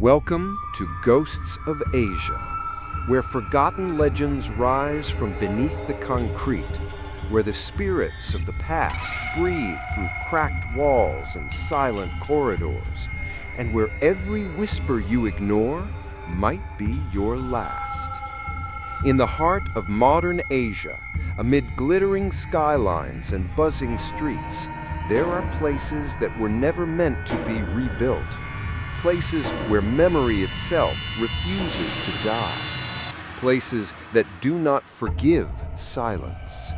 Welcome to Ghosts of Asia, where forgotten legends rise from beneath the concrete, where the spirits of the past breathe through cracked walls and silent corridors, and where every whisper you ignore might be your last. In the heart of modern Asia, amid glittering skylines and buzzing streets, there are places that were never meant to be rebuilt. Places where memory itself refuses to die. Places that do not forgive silence.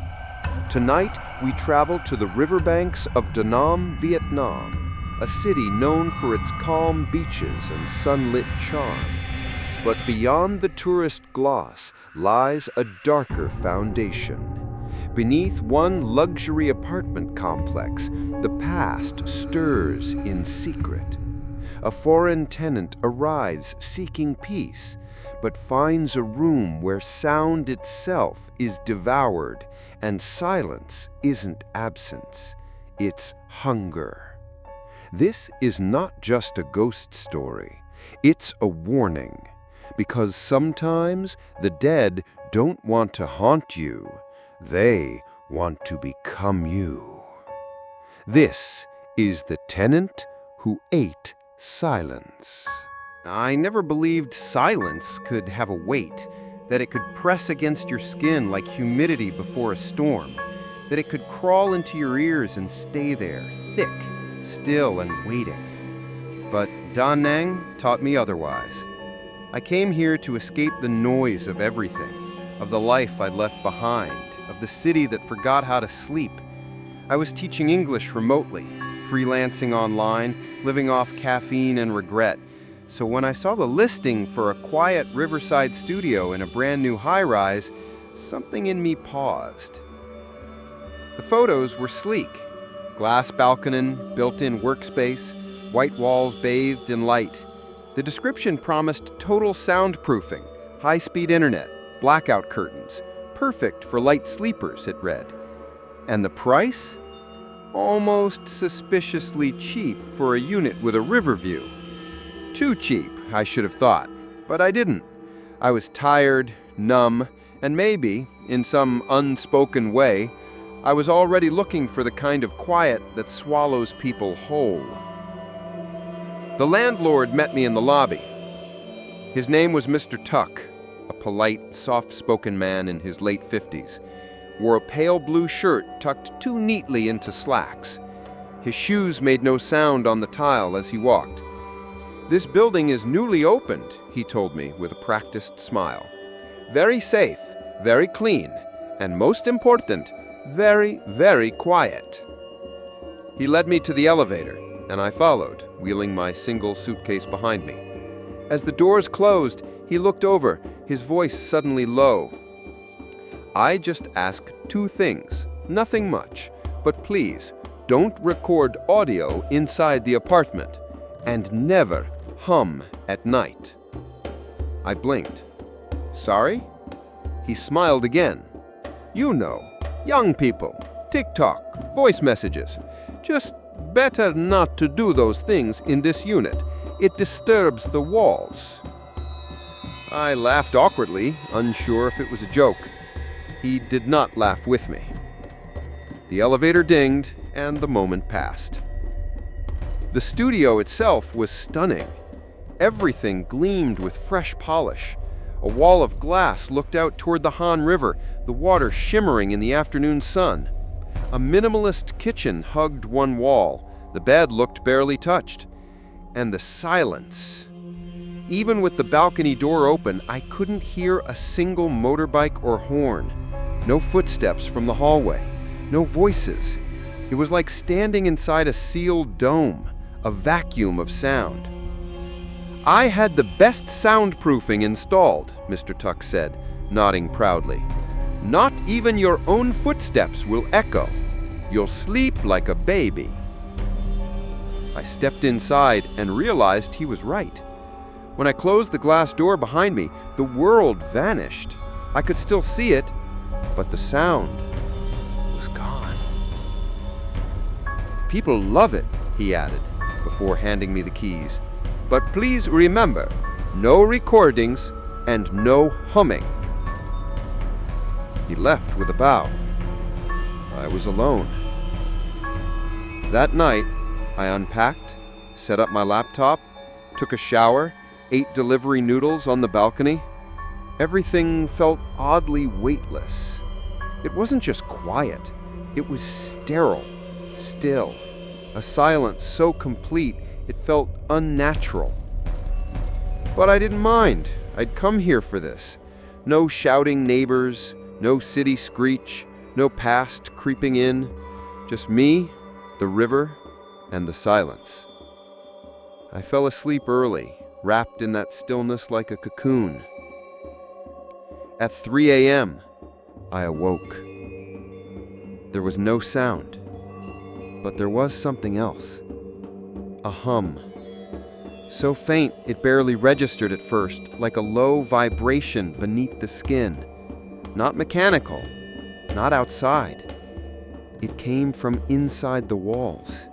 Tonight, we travel to the riverbanks of Da Nang, Vietnam, a city known for its calm beaches and sunlit charm. But beyond the tourist gloss lies a darker foundation. Beneath one luxury apartment complex, the past stirs in secret. A foreign tenant arrives seeking peace, but finds a room where sound itself is devoured and silence isn't absence, it's hunger. This is not just a ghost story, it's a warning, because sometimes the dead don't want to haunt you, they want to become you. This is the Tenant Who Ate Silence. I never believed silence could have a weight, that it could press against your skin like humidity before a storm, that it could crawl into your ears and stay there, thick, still and waiting. But Da Nang taught me otherwise. I came here to escape the noise of everything, of the life I'd left behind, of the city that forgot how to sleep. I was teaching English remotely, freelancing online, living off caffeine and regret. So when I saw the listing for a quiet riverside studio in a brand new high-rise, something in me paused. The photos were sleek. Glass balcony, built-in workspace, white walls bathed in light. The description promised total soundproofing, high-speed internet, blackout curtains, perfect for light sleepers, it read. And the price? Almost suspiciously cheap for a unit with a river view. Too cheap, I should have thought, but I didn't. I was tired, numb, and maybe, in some unspoken way, I was already looking for the kind of quiet that swallows people whole. The landlord met me in the lobby. His name was Mr. Tuck, a polite, soft-spoken man in his late 50s. Wore a pale blue shirt tucked too neatly into slacks. His shoes made no sound on the tile as he walked. "This building is newly opened," he told me with a practiced smile. "Very safe, very clean, and most important, very, very quiet." He led me to the elevator, and I followed, wheeling my single suitcase behind me. As the doors closed, he looked over, his voice suddenly low. "I just ask two things, nothing much, but please, don't record audio inside the apartment, and never hum at night." I blinked. "Sorry?" He smiled again. "You know, young people, TikTok, voice messages. Just better not to do those things in this unit. It disturbs the walls." I laughed awkwardly, unsure if it was a joke. He did not laugh with me. The elevator dinged, and the moment passed. The studio itself was stunning. Everything gleamed with fresh polish. A wall of glass looked out toward the Han River, the water shimmering in the afternoon sun. A minimalist kitchen hugged one wall. The bed looked barely touched. And the silence. Even with the balcony door open, I couldn't hear a single motorbike or horn. No footsteps from the hallway. No voices. It was like standing inside a sealed dome, a vacuum of sound. "I had the best soundproofing installed," Mr. Tuck said, nodding proudly. "Not even your own footsteps will echo. You'll sleep like a baby." I stepped inside and realized he was right. When I closed the glass door behind me, the world vanished. I could still see it, but the sound was gone. "People love it," he added, before handing me the keys. But please remember, no recordings and no humming." He left with a bow. I was alone. That night, I unpacked, set up my laptop, took a shower, ate delivery noodles on the balcony. Everything felt oddly weightless. It wasn't just quiet, it was sterile, still. A silence so complete it felt unnatural. But I didn't mind. I'd come here for this. No shouting neighbors, no city screech, no past creeping in. Just me, the river, and the silence. I fell asleep early, wrapped in that stillness like a cocoon. At 3 a.m., I awoke. There was no sound, but there was something else. A hum. So faint it barely registered at first, like a low vibration beneath the skin. Not mechanical, not outside. It came from inside the walls.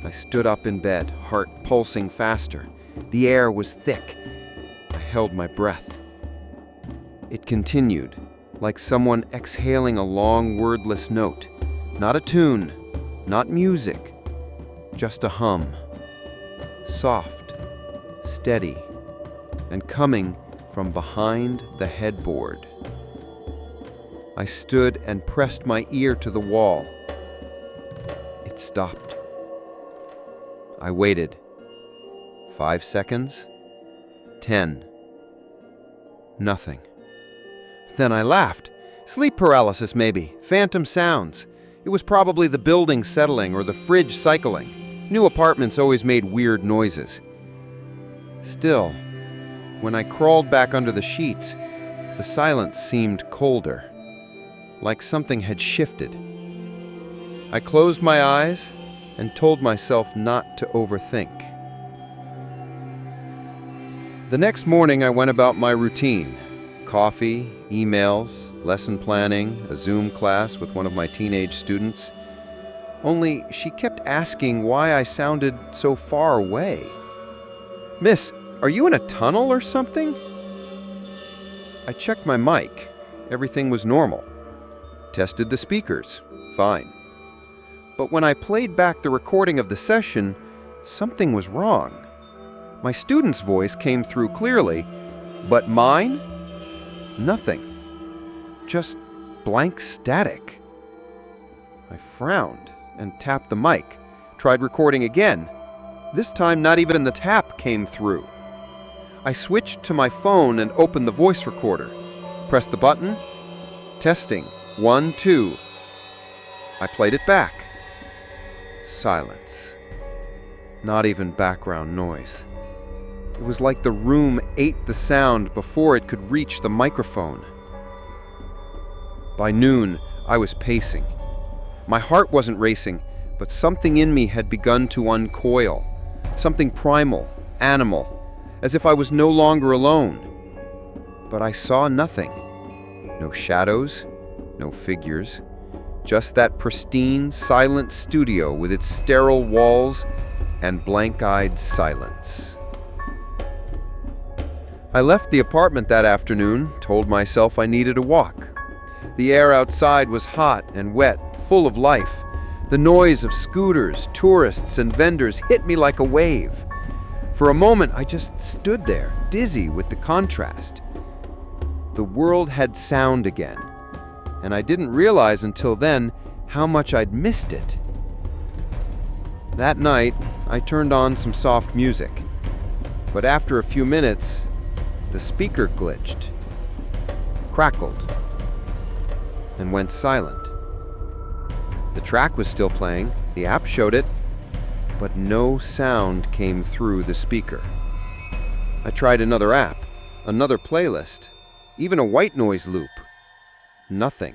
I stood up in bed, heart pulsing faster. The air was thick. I held my breath. It continued, like someone exhaling a long, wordless note. Not a tune, not music, just a hum. Soft, steady, and coming from behind the headboard. I stood and pressed my ear to the wall. It stopped. I waited. 5 seconds. 10. Nothing. Then I laughed. Sleep paralysis, maybe. Phantom sounds. It was probably the building settling or the fridge cycling. New apartments always made weird noises. Still, when I crawled back under the sheets, the silence seemed colder, like something had shifted. I closed my eyes and told myself not to overthink. The next morning I went about my routine. Coffee, emails, lesson planning, a Zoom class with one of my teenage students. Only she kept asking why I sounded so far away. "Miss, are you in a tunnel or something?" I checked my mic. Everything was normal. Tested the speakers. Fine. But when I played back the recording of the session, something was wrong. My student's voice came through clearly, but mine? Nothing. Just blank static. I frowned and tapped the mic, tried recording again. This time not even the tap came through. I switched to my phone and opened the voice recorder. Pressed the button. Testing. 1, 2. I played it back. Silence. Not even background noise. It was like the room ate the sound before it could reach the microphone. By noon, I was pacing. My heart wasn't racing, but something in me had begun to uncoil. Something primal, animal, as if I was no longer alone. But I saw nothing. No shadows, no figures. Just that pristine, silent studio with its sterile walls and blank-eyed silence. I left the apartment that afternoon, told myself I needed a walk. The air outside was hot and wet, full of life. The noise of scooters, tourists, and vendors hit me like a wave. For a moment, I just stood there, dizzy with the contrast. The world had sound again, and I didn't realize until then how much I'd missed it. That night, I turned on some soft music, but after a few minutes, the speaker glitched, crackled, and went silent. The track was still playing, the app showed it, but no sound came through the speaker. I tried another app, another playlist, even a white noise loop. Nothing.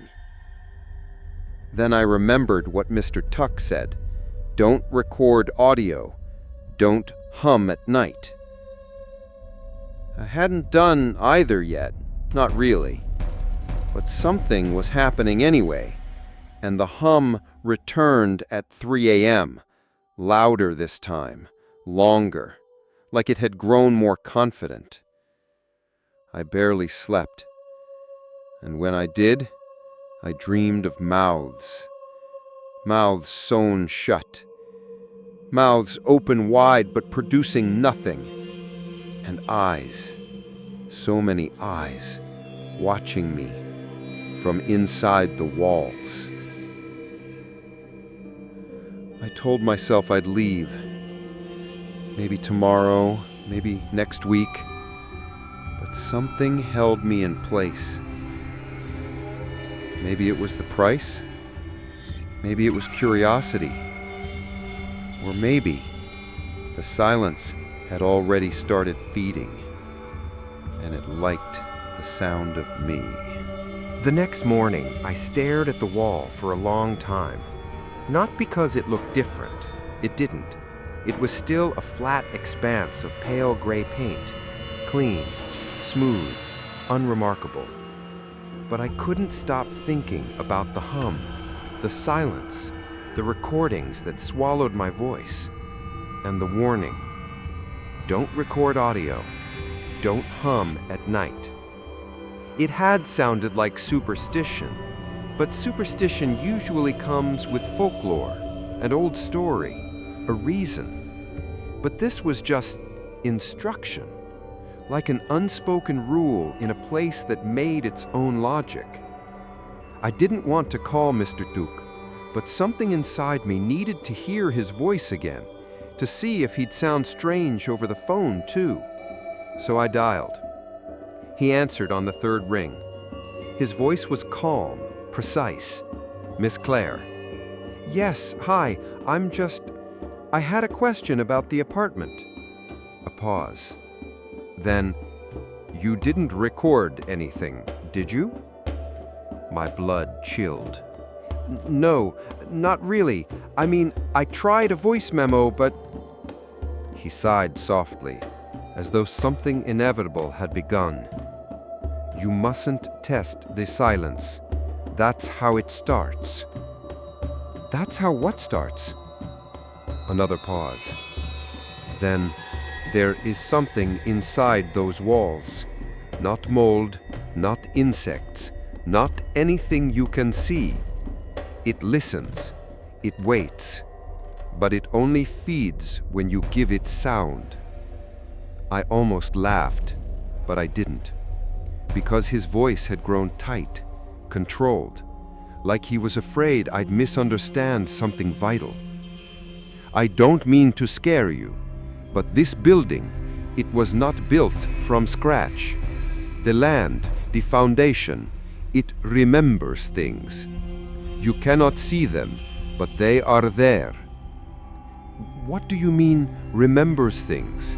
Then I remembered what Mr. Tuck said. Don't record audio. Don't hum at night. I hadn't done either yet, not really. But something was happening anyway, and the hum returned at 3 a.m., louder this time, longer, like it had grown more confident. I barely slept, and when I did, I dreamed of mouths. Mouths sewn shut. Mouths open wide but producing nothing. And eyes, so many eyes, watching me from inside the walls. I told myself I'd leave. Maybe tomorrow, maybe next week. But something held me in place. Maybe it was the price. Maybe it was curiosity. Or maybe the silence had already started feeding, and it liked the sound of me. The next morning, I stared at the wall for a long time. Not because it looked different. It didn't. It was still a flat expanse of pale gray paint, clean, smooth, unremarkable. But I couldn't stop thinking about the hum, the silence, the recordings that swallowed my voice, and the warning. Don't record audio. Don't hum at night. It had sounded like superstition, but superstition usually comes with folklore, an old story, a reason. But this was just instruction, like an unspoken rule in a place that made its own logic. I didn't want to call Mr. Duke, but something inside me needed to hear his voice again, to see if he'd sound strange over the phone too. So I dialed. He answered on the third ring. His voice was calm, precise. Miss Claire. Yes, hi, I had a question about the apartment. A pause. Then, you didn't record anything, did you? My blood chilled. No, not really. I mean, I tried a voice memo, but... He sighed softly, as though something inevitable had begun. You mustn't test the silence. That's how it starts. That's how what starts? Another pause. Then, there is something inside those walls. Not mold, not insects, not anything you can see. It listens, it waits, but it only feeds when you give it sound. I almost laughed, but I didn't, because his voice had grown tight, controlled, like he was afraid I'd misunderstand something vital. I don't mean to scare you, but this building, it was not built from scratch. The land, the foundation, it remembers things. You cannot see them, but they are there. What do you mean, remembers things?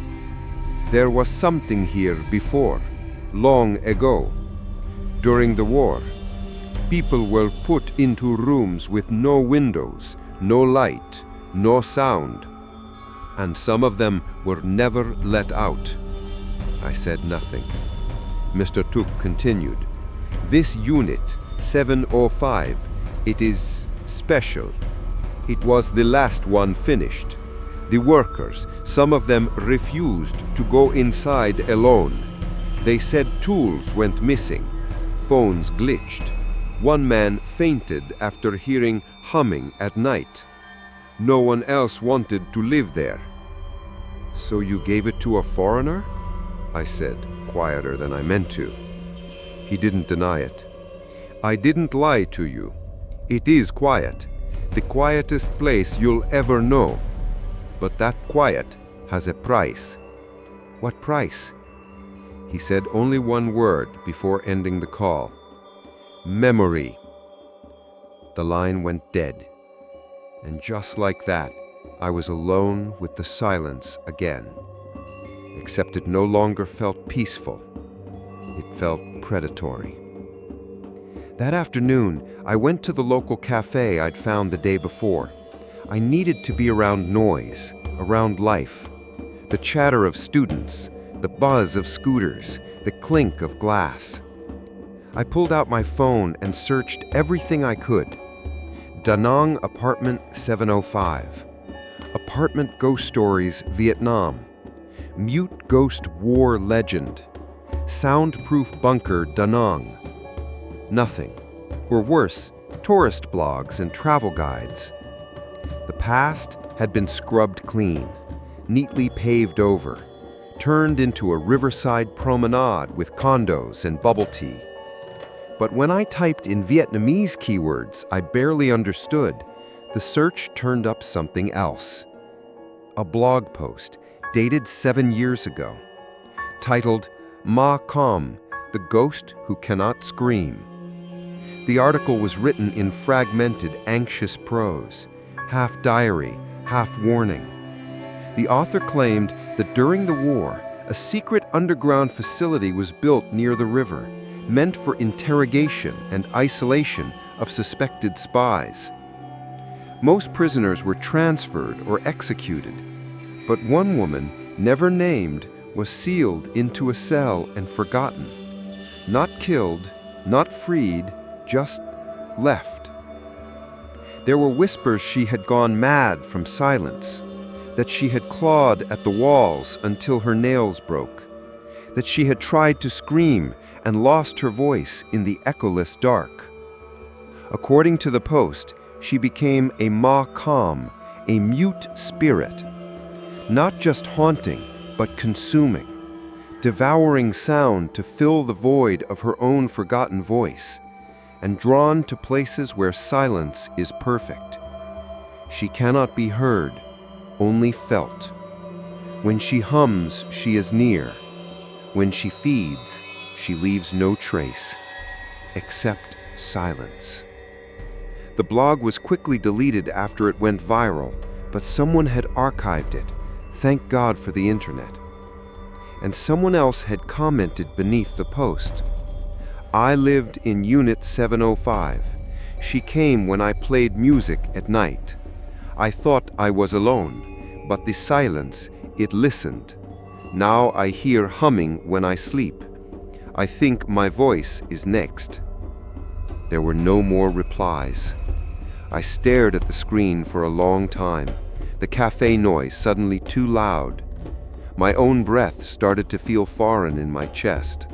There was something here before, long ago. During the war, people were put into rooms with no windows, no light, no sound. And some of them were never let out. I said nothing. Mr. Took continued. This unit, 705, it is special. It was the last one finished. The workers, some of them refused to go inside alone. They said tools went missing. Phones glitched. One man fainted after hearing humming at night. No one else wanted to live there. So you gave it to a foreigner? I said, quieter than I meant to. He didn't deny it. I didn't lie to you. It is quiet. The quietest place you'll ever know. But that quiet has a price. What price? He said only one word before ending the call. Memory. The line went dead. And just like that, I was alone with the silence again. Except it no longer felt peaceful. It felt predatory. That afternoon, I went to the local cafe I'd found the day before. I needed to be around noise, around life. The chatter of students, the buzz of scooters, the clink of glass. I pulled out my phone and searched everything I could. Da Nang Apartment 705. Apartment Ghost Stories, Vietnam. Mute ghost war legend. Soundproof bunker Da Nang. Nothing. Or worse, tourist blogs and travel guides. The past had been scrubbed clean, neatly paved over, turned into a riverside promenade with condos and bubble tea. But when I typed in Vietnamese keywords I barely understood, the search turned up something else. A blog post dated 7 years ago, titled Ma Com, the Ghost Who Cannot Scream. The article was written in fragmented, anxious prose, half diary, half warning. The author claimed that during the war, a secret underground facility was built near the river, meant for interrogation and isolation of suspected spies. Most prisoners were transferred or executed, but one woman, never named, was sealed into a cell and forgotten. Not killed, not freed, just left. There were whispers she had gone mad from silence, that she had clawed at the walls until her nails broke, that she had tried to scream and lost her voice in the echoless dark. According to the post, she became a Ma Com, a mute spirit, not just haunting, but consuming, devouring sound to fill the void of her own forgotten voice, and drawn to places where silence is perfect. She cannot be heard, only felt. When she hums, she is near. When she feeds, she leaves no trace, except silence. The blog was quickly deleted after it went viral, but someone had archived it. Thank God for the internet. And someone else had commented beneath the post. I lived in Unit 705. She came when I played music at night. I thought I was alone, but the silence, it listened. Now I hear humming when I sleep. I think my voice is next. There were no more replies. I stared at the screen for a long time, the cafe noise suddenly too loud. My own breath started to feel foreign in my chest.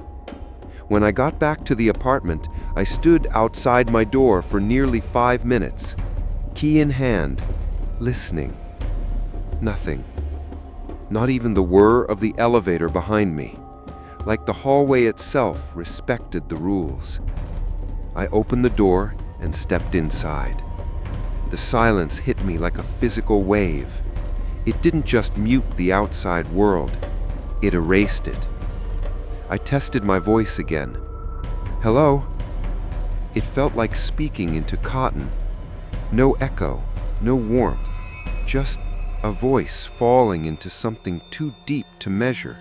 When I got back to the apartment, I stood outside my door for nearly 5 minutes, key in hand, listening. Nothing. Not even the whir of the elevator behind me. Like the hallway itself respected the rules. I opened the door and stepped inside. The silence hit me like a physical wave. It didn't just mute the outside world, it erased it. I tested my voice again. Hello? It felt like speaking into cotton. No echo, no warmth, just a voice falling into something too deep to measure.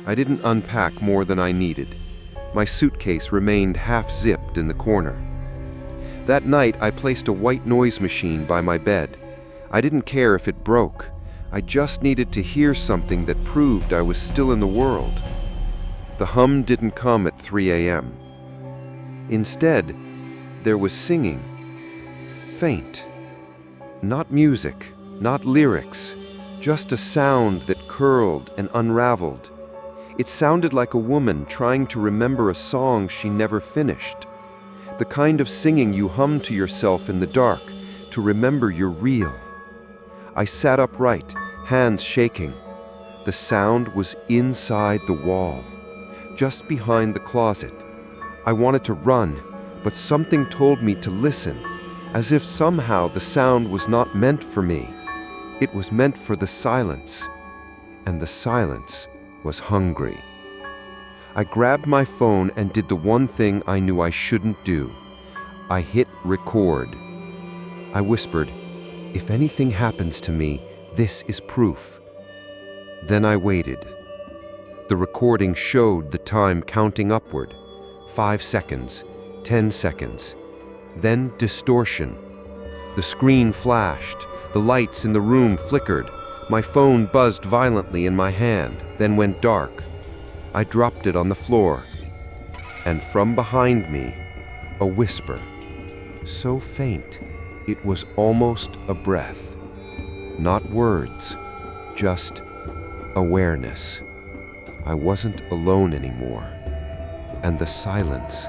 I didn't unpack more than I needed. My suitcase remained half-zipped in the corner. That night, I placed a white noise machine by my bed. I didn't care if it broke. I just needed to hear something that proved I was still in the world. The hum didn't come at 3 a.m. Instead, there was singing. Faint. Not music, not lyrics, just a sound that curled and unraveled. It sounded like a woman trying to remember a song she never finished. The kind of singing you hum to yourself in the dark to remember you're real. I sat upright, hands shaking. The sound was inside the wall, just behind the closet. I wanted to run, but something told me to listen, as if somehow the sound was not meant for me. It was meant for the silence, and the silence was hungry. I grabbed my phone and did the one thing I knew I shouldn't do. I hit record. I whispered, "If anything happens to me, this is proof." Then I waited. The recording showed the time counting upward. 5 seconds, 10 seconds. Then distortion. The screen flashed. The lights in the room flickered. My phone buzzed violently in my hand, then went dark. I dropped it on the floor. And from behind me, a whisper. So faint, it was almost a breath. Not words, just awareness. I wasn't alone anymore, and the silence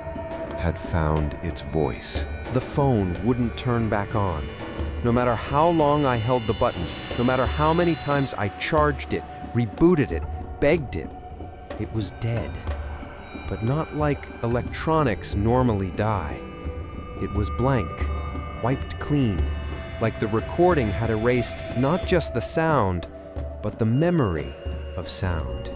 had found its voice. The phone wouldn't turn back on. No matter how long I held the button, no matter how many times I charged it, rebooted it, begged it, it was dead. But not like electronics normally die. It was blank, wiped clean, like the recording had erased not just the sound, but the memory of sound.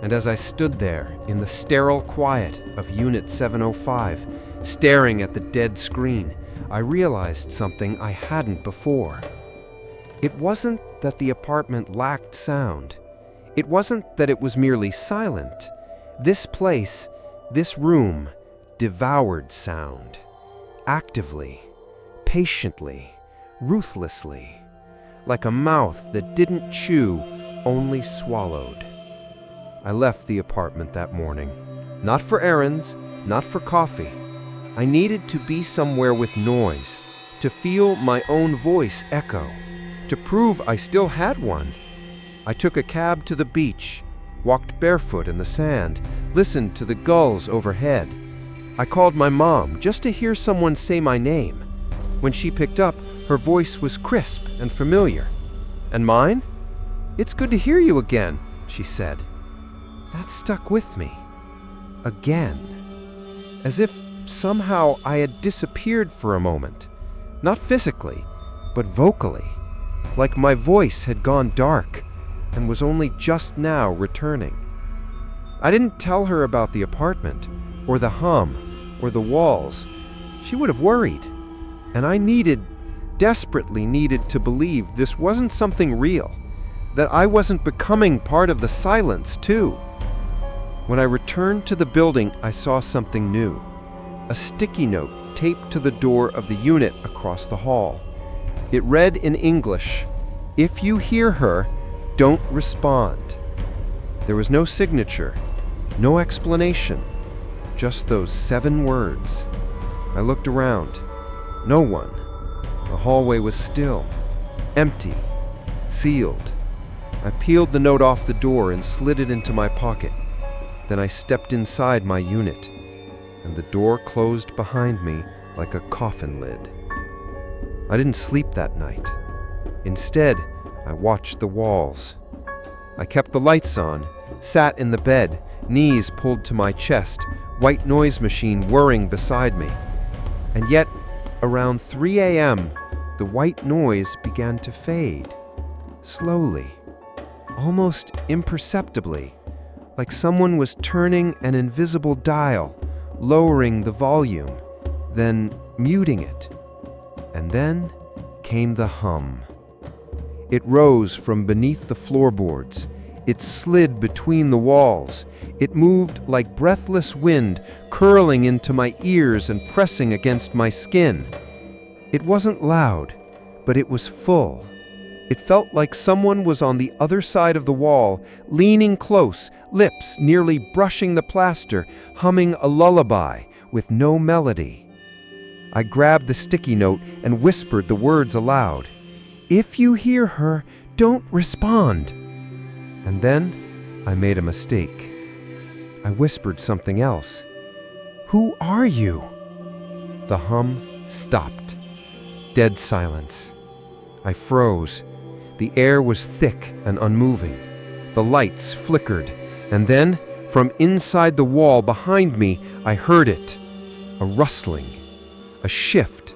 And as I stood there in the sterile quiet of Unit 705, staring at the dead screen, I realized something I hadn't before. It wasn't that the apartment lacked sound. It wasn't that it was merely silent. This place, this room, devoured sound. Actively, patiently, ruthlessly. Like a mouth that didn't chew, only swallowed. I left the apartment that morning. Not for errands, not for coffee. I needed to be somewhere with noise, to feel my own voice echo, to prove I still had one. I took a cab to the beach, walked barefoot in the sand, listened to the gulls overhead. I called my mom just to hear someone say my name. When she picked up, her voice was crisp and familiar. And mine? "It's good to hear you again," she said. That stuck with me. Again. As if somehow I had disappeared for a moment. Not physically, but vocally. Like my voice had gone dark and was only just now returning. I didn't tell her about the apartment, or the hum, or the walls. She would have worried. And I desperately needed to believe this wasn't something real, that I wasn't becoming part of the silence too. When I returned to the building, I saw something new. A sticky note taped to the door of the unit across the hall. It read in English, "If you hear her, don't respond." There was no signature, no explanation, just those 7 words. I looked around. No one. The hallway was still, empty, sealed. I peeled the note off the door and slid it into my pocket. Then I stepped inside my unit, and the door closed behind me like a coffin lid. I didn't sleep that night. Instead, I watched the walls. I kept the lights on, sat in the bed, knees pulled to my chest, white noise machine whirring beside me. And yet, around 3 a.m., the white noise began to fade. Slowly, almost imperceptibly, like someone was turning an invisible dial, lowering the volume, then muting it. And then came the hum. It rose from beneath the floorboards. It slid between the walls. It moved like breathless wind, curling into my ears and pressing against my skin. It wasn't loud, but it was full. It felt like someone was on the other side of the wall, leaning close, lips nearly brushing the plaster, humming a lullaby with no melody. I grabbed the sticky note and whispered the words aloud. "If you hear her, don't respond." And then I made a mistake. I whispered something else. "Who are you?" The hum stopped. Dead silence. I froze. The air was thick and unmoving. The lights flickered, and then, from inside the wall behind me, I heard it. A rustling, a shift,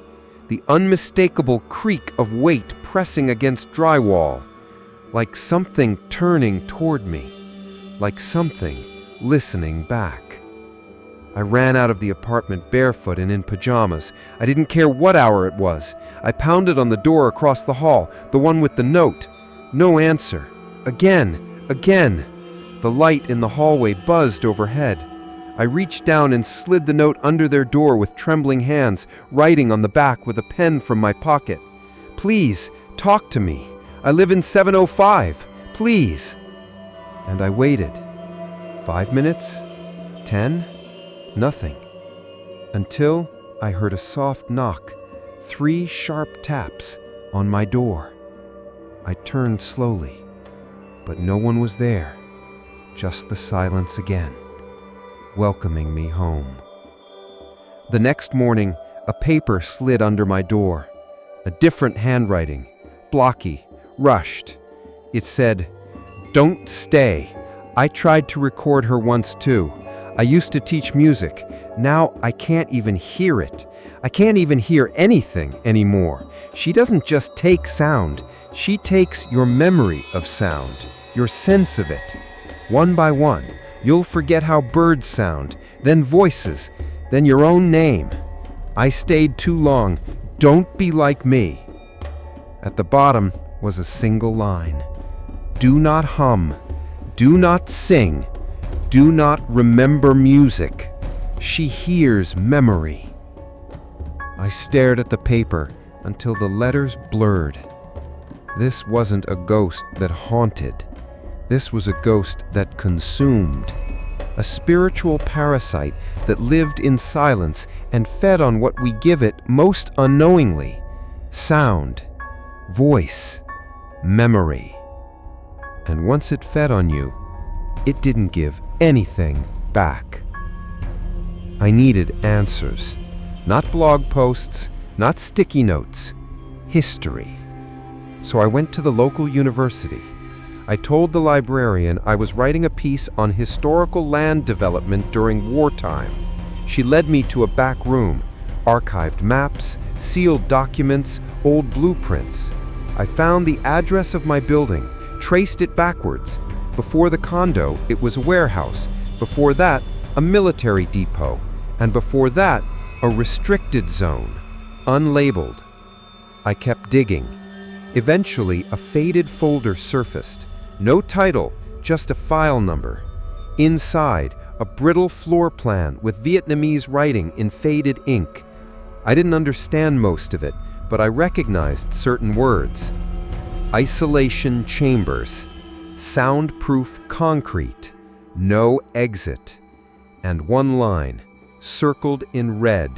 the unmistakable creak of weight pressing against drywall, like something turning toward me, like something listening back. I ran out of the apartment barefoot and in pajamas. I didn't care what hour it was. I pounded on the door across the hall, the one with the note. No answer. Again. The light in the hallway buzzed overhead. I reached down and slid the note under their door with trembling hands, writing on the back with a pen from my pocket. "Please, talk to me. I live in 705. Please." And I waited. 5 minutes? 10? Nothing. Until I heard a soft knock, 3 sharp taps on my door. I turned slowly. But no one was there, just the silence again, welcoming me home. The next morning, a paper slid under my door. A different handwriting, blocky, rushed. It said, "Don't stay. I tried to record her once too. I used to teach music. Now I can't even hear it. I can't even hear anything anymore. She doesn't just take sound. She takes your memory of sound, your sense of it. One by one, you'll forget how birds sound, then voices, then your own name. I stayed too long. Don't be like me." At the bottom was a single line. "Do not hum. Do not sing. Do not remember music. She hears memory." I stared at the paper until the letters blurred. This wasn't a ghost that haunted. This was a ghost that consumed. A spiritual parasite that lived in silence and fed on what we give it most unknowingly: sound, voice, memory. And once it fed on you, it didn't give anything back. I needed answers. Not blog posts, not sticky notes. History. So I went to the local university. I told the librarian I was writing a piece on historical land development during wartime. She led me to a back room, archived maps, sealed documents, old blueprints. I found the address of my building, traced it backwards. Before the condo, it was a warehouse. Before that, a military depot. And before that, a restricted zone, unlabeled. I kept digging. Eventually, a faded folder surfaced. No title, just a file number. Inside, a brittle floor plan with Vietnamese writing in faded ink. I didn't understand most of it, but I recognized certain words. Isolation chambers, soundproof concrete, no exit. And one line, circled in red.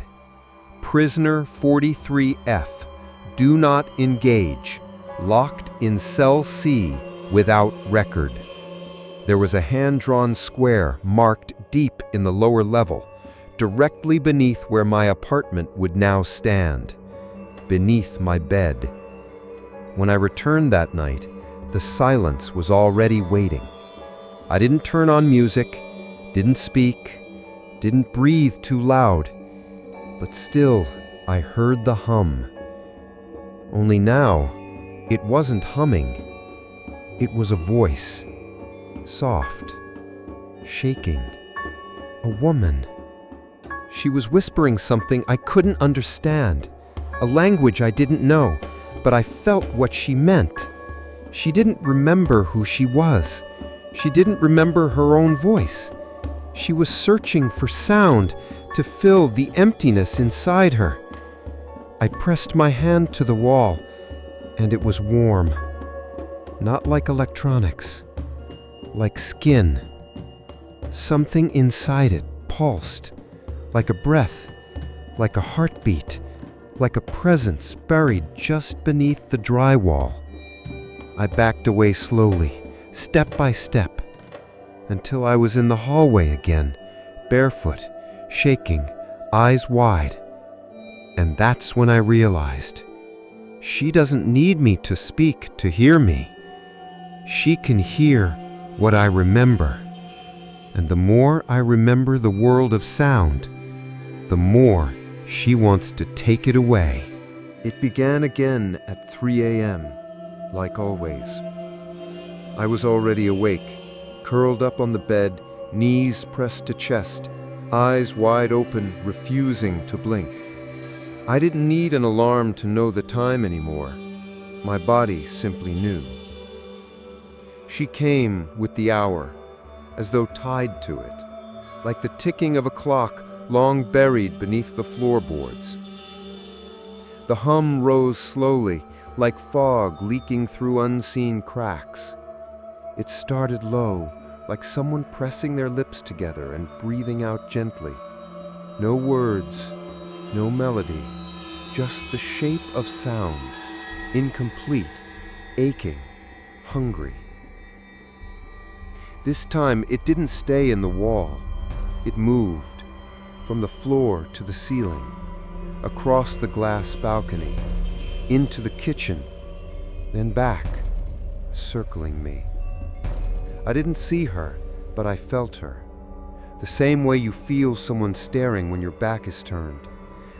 Prisoner 43F, do not engage, locked in cell C without record. There was a hand-drawn square marked deep in the lower level, directly beneath where my apartment would now stand, beneath my bed. When I returned that night, the silence was already waiting. I didn't turn on music, didn't speak, didn't breathe too loud, but still I heard the hum. Only now, it wasn't humming. It was a voice, soft, shaking. A woman. She was whispering something I couldn't understand, a language I didn't know, but I felt what she meant. She didn't remember who she was. She didn't remember her own voice. She was searching for sound to fill the emptiness inside her. I pressed my hand to the wall, and it was warm. Not like electronics, like skin. Something inside it pulsed, like a breath, like a heartbeat, like a presence buried just beneath the drywall. I backed away slowly, step by step, until I was in the hallway again, barefoot, shaking, eyes wide. And that's when I realized, she doesn't need me to speak to hear me. She can hear what I remember. And the more I remember the world of sound, the more she wants to take it away. It began again at 3 a.m., like always. I was already awake, curled up on the bed, knees pressed to chest, eyes wide open, refusing to blink. I didn't need an alarm to know the time anymore. My body simply knew. She came with the hour, as though tied to it, like the ticking of a clock long buried beneath the floorboards. The hum rose slowly, like fog leaking through unseen cracks. It started low, like someone pressing their lips together and breathing out gently. No words, no melody, just the shape of sound, incomplete, aching, hungry. This time, it didn't stay in the wall. It moved from the floor to the ceiling, across the glass balcony, into the kitchen, then back, circling me. I didn't see her, but I felt her. The same way you feel someone staring when your back is turned.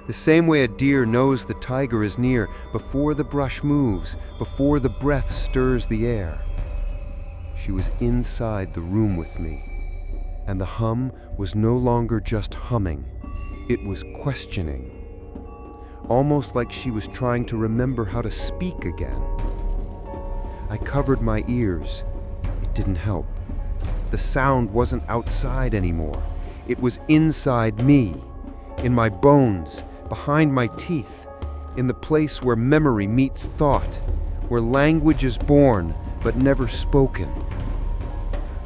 The same way a deer knows the tiger is near before the brush moves, before the breath stirs the air. She was inside the room with me, and the hum was no longer just humming, it was questioning. Almost like she was trying to remember how to speak again. I covered my ears. It didn't help. The sound wasn't outside anymore. It was inside me, in my bones, behind my teeth, in the place where memory meets thought, where language is born but never spoken.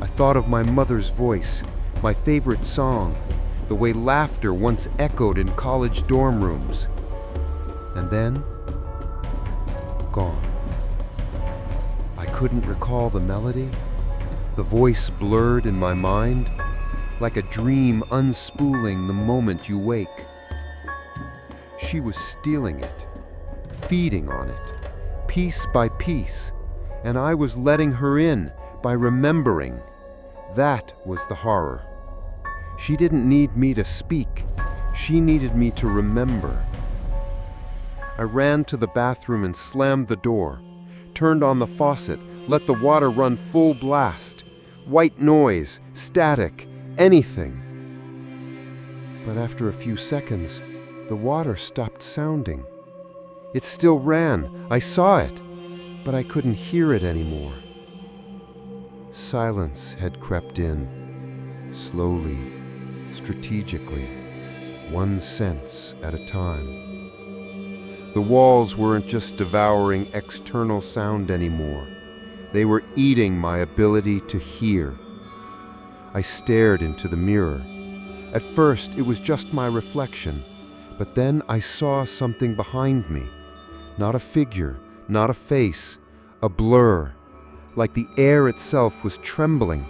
I thought of my mother's voice, my favorite song, the way laughter once echoed in college dorm rooms. And then, gone. I couldn't recall the melody. The voice blurred in my mind, like a dream unspooling the moment you wake. She was stealing it, feeding on it, piece by piece, and I was letting her in by remembering. That was the horror. She didn't need me to speak. She needed me to remember. I ran to the bathroom and slammed the door, turned on the faucet, let the water run full blast. White noise, static, anything. But after a few seconds, the water stopped sounding. It still ran. I saw it, but I couldn't hear it anymore. Silence had crept in, slowly, strategically, one sense at a time. The walls weren't just devouring external sound anymore. They were eating my ability to hear. I stared into the mirror. At first, it was just my reflection, but then I saw something behind me. Not a figure, not a face, a blur, like the air itself was trembling.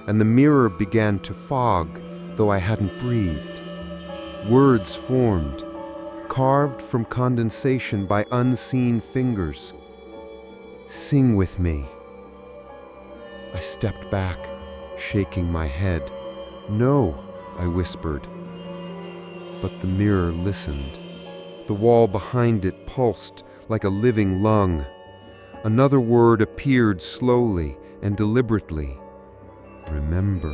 And the mirror began to fog, though I hadn't breathed. Words formed, carved from condensation by unseen fingers. Sing with me. I stepped back, shaking my head. No, I whispered. But the mirror listened. The wall behind it pulsed like a living lung. Another word appeared slowly and deliberately. Remember.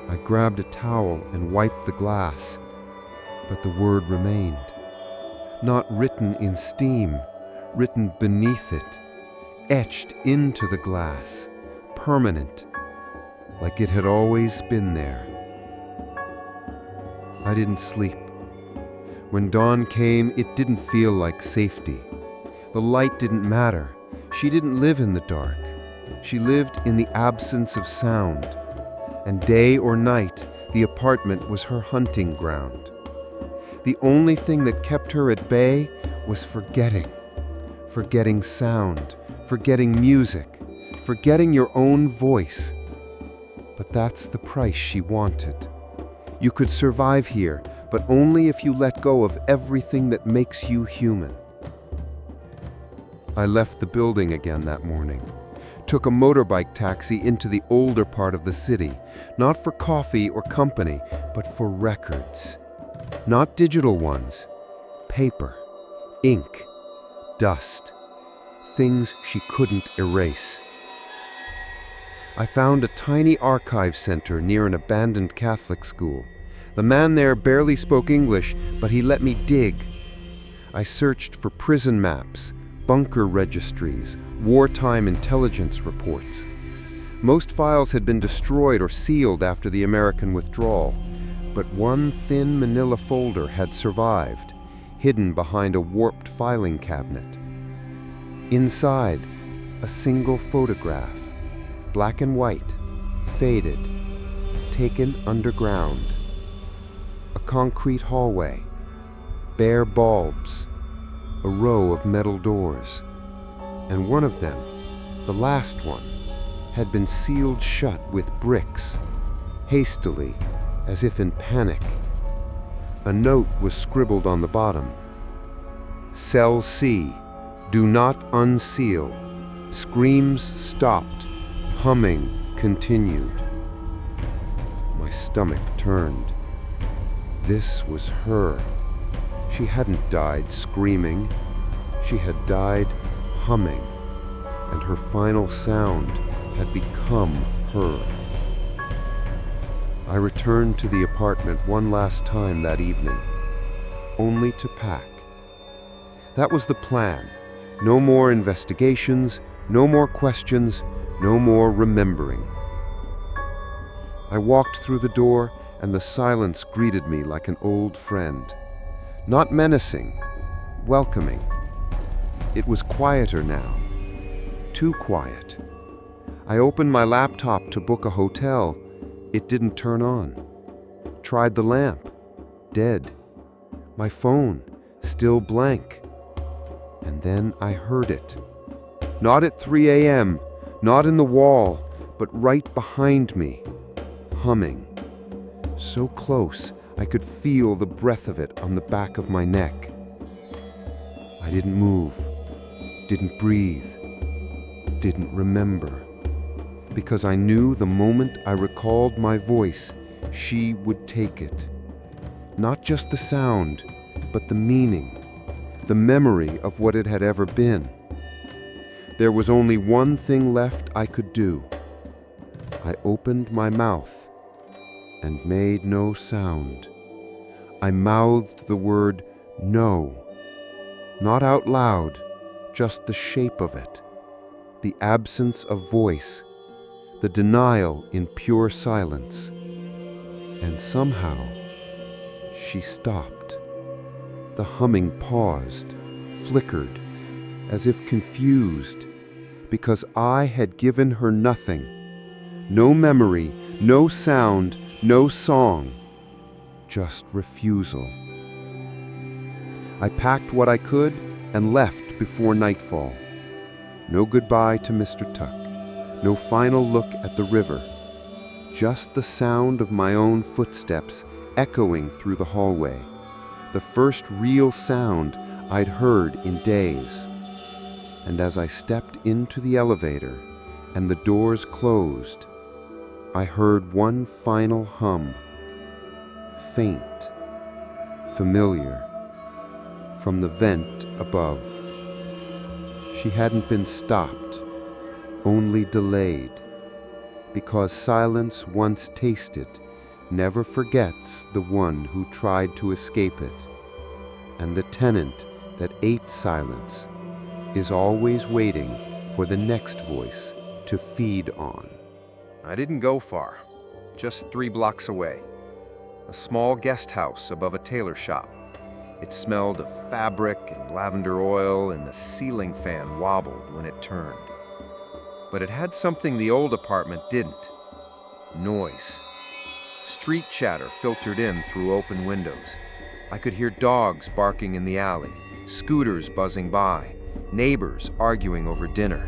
I grabbed a towel and wiped the glass, but the word remained. Not written in steam, written beneath it, etched into the glass, permanent, like it had always been there. I didn't sleep. When dawn came, it didn't feel like safety. The light didn't matter. She didn't live in the dark. She lived in the absence of sound. And day or night, the apartment was her hunting ground. The only thing that kept her at bay was forgetting. Forgetting sound, forgetting music, forgetting your own voice. But that's the price she wanted. You could survive here, but only if you let go of everything that makes you human. I left the building again that morning, took a motorbike taxi into the older part of the city, not for coffee or company, but for records. Not digital ones, paper, ink, dust, things she couldn't erase. I found a tiny archive center near an abandoned Catholic school. The man there barely spoke English, but he let me dig. I searched for prison maps, bunker registries, wartime intelligence reports. Most files had been destroyed or sealed after the American withdrawal, but one thin manila folder had survived, hidden behind a warped filing cabinet. Inside, a single photograph, black and white, faded, taken underground. A concrete hallway, bare bulbs, a row of metal doors, and one of them, the last one, had been sealed shut with bricks, hastily, as if in panic. A note was scribbled on the bottom. Cell C, do not unseal. Screams stopped. Humming continued. My stomach turned. This was her. She hadn't died screaming. She had died humming, and her final sound had become her. I returned to the apartment one last time that evening, only to pack. That was the plan. No more investigations, no more questions, no more remembering. I walked through the door, and the silence greeted me like an old friend. Not menacing, welcoming. It was quieter now. Too quiet. I opened my laptop to book a hotel. It didn't turn on. Tried the lamp. Dead. My phone, still blank. And then I heard it. Not at 3 a.m., not in the wall, but right behind me. Humming. So close, I could feel the breath of it on the back of my neck. I didn't move, didn't breathe, didn't remember. Because I knew the moment I recalled my voice, she would take it. Not just the sound, but the meaning, the memory of what it had ever been. There was only one thing left I could do. I opened my mouth and made no sound. I mouthed the word no. Not out loud, just the shape of it, the absence of voice, the denial in pure silence. And somehow, she stopped. The humming paused, flickered, as if confused, because I had given her nothing. No memory, no sound, no song, just refusal. I packed what I could and left before nightfall. No goodbye to Mr. Tuck, no final look at the river, just the sound of my own footsteps echoing through the hallway, the first real sound I'd heard in days. And as I stepped into the elevator and the doors closed, I heard one final hum, faint, familiar, from the vent above. She hadn't been stopped, only delayed, because silence once tasted never forgets the one who tried to escape it, and the tenant that ate silence is always waiting for the next voice to feed on. I didn't go far, just 3 blocks away. A small guest house above a tailor shop. It smelled of fabric and lavender oil, and the ceiling fan wobbled when it turned. But it had something the old apartment didn't. Noise. Street chatter filtered in through open windows. I could hear dogs barking in the alley, scooters buzzing by, neighbors arguing over dinner.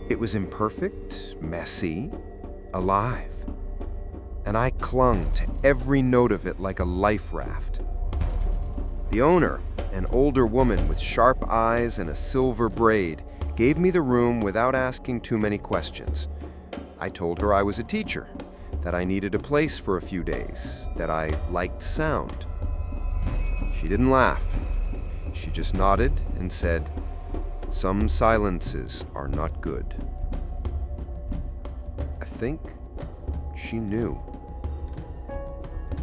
It was imperfect, messy, alive. And I clung to every note of it like a life raft. The owner, an older woman with sharp eyes and a silver braid, gave me the room without asking too many questions. I told her I was a teacher, that I needed a place for a few days, that I liked sound. She didn't laugh. She just nodded and said, "Some silences are not good." I think she knew.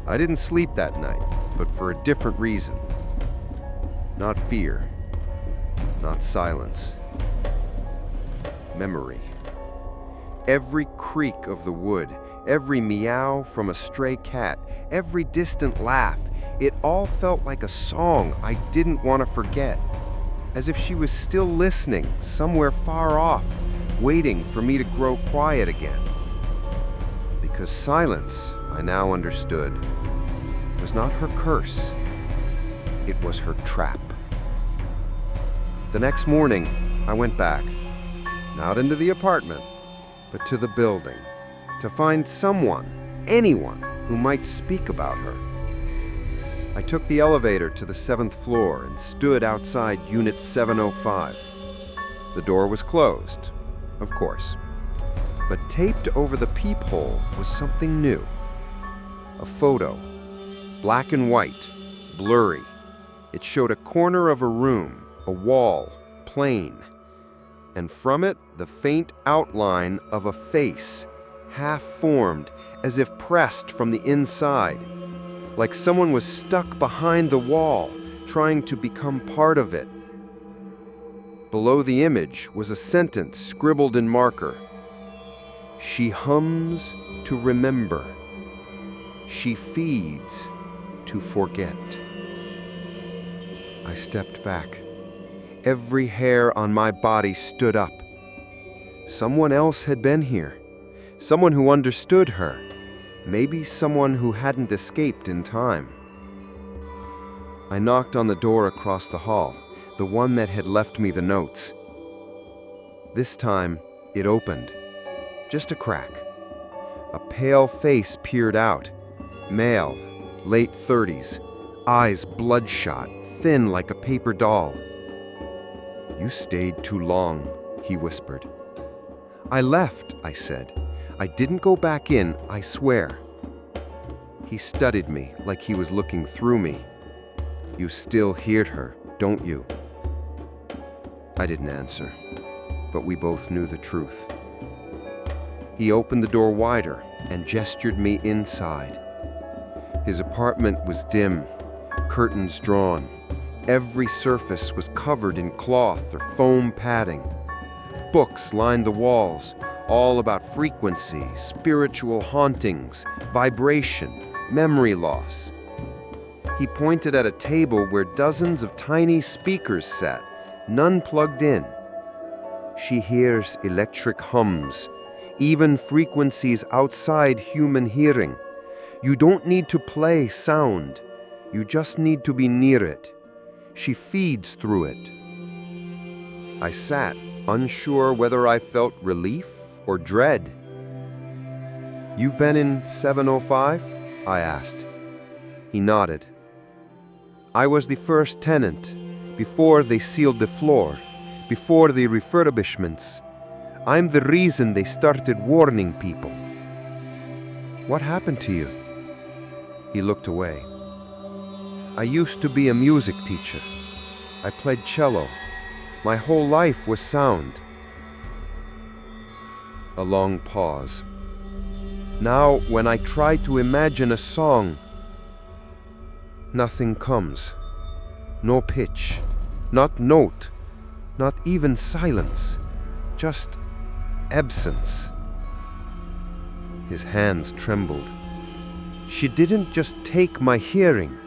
I didn't sleep that night, but for a different reason. Not fear, not silence. Memory. Every creak of the wood, every meow from a stray cat, every distant laugh, it all felt like a song I didn't want to forget. As if she was still listening, somewhere far off, waiting for me to grow quiet again. Because silence, I now understood, was not her curse. It was her trap. The next morning, I went back, not into the apartment, but to the building, to find someone, anyone, who might speak about her. I took the elevator to the 7th floor and stood outside Unit 705. The door was closed, of course, but taped over the peephole was something new. A photo, black and white, blurry. It showed a corner of a room, a wall, plain, and from it the faint outline of a face, half-formed, as if pressed from the inside, like someone was stuck behind the wall, trying to become part of it. Below the image was a sentence scribbled in marker. She hums to remember. She feeds to forget. I stepped back. Every hair on my body stood up. Someone else had been here. Someone who understood her. Maybe someone who hadn't escaped in time. I knocked on the door across the hall, the one that had left me the notes. This time, it opened. Just a crack. A pale face peered out. Male, late 30s, eyes bloodshot, thin like a paper doll. "You stayed too long," he whispered. "I left," I said. "I didn't go back in, I swear." He studied me like he was looking through me. "You still heard her, don't you?" I didn't answer, but we both knew the truth. He opened the door wider and gestured me inside. His apartment was dim, curtains drawn. Every surface was covered in cloth or foam padding. Books lined the walls, all about frequency, spiritual hauntings, vibration, memory loss. He pointed at a table where dozens of tiny speakers sat, none plugged in. "She hears electric hums, even frequencies outside human hearing. You don't need to play sound. You just need to be near it. She feeds through it." I sat, unsure whether I felt relief or dread. "You've been in 705? I asked. He nodded. "I was the first tenant, before they sealed the floor, before the refurbishments. I'm the reason they started warning people." "What happened to you?" He looked away. "I used to be a music teacher. I played cello. My whole life was sound." A long pause. "Now, when I try to imagine a song, nothing comes. No pitch, not note, not even silence, just absence." His hands trembled. "She didn't just take my hearing,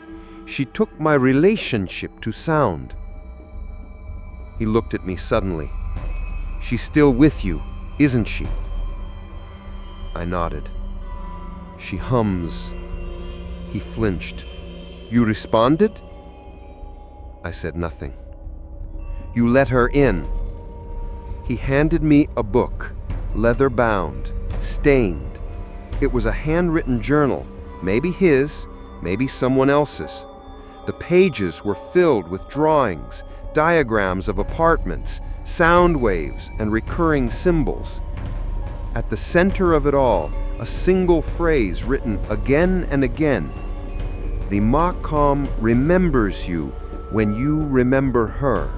she took my relationship to sound." He looked at me suddenly. "She's still with you, isn't she?" I nodded. "She hums." He flinched. "You responded?" I said nothing. "You let her in." He handed me a book, leather-bound, stained. It was a handwritten journal, maybe his, maybe someone else's. The pages were filled with drawings, diagrams of apartments, sound waves, and recurring symbols. At the center of it all, a single phrase written again and again. "The Makam remembers you when you remember her."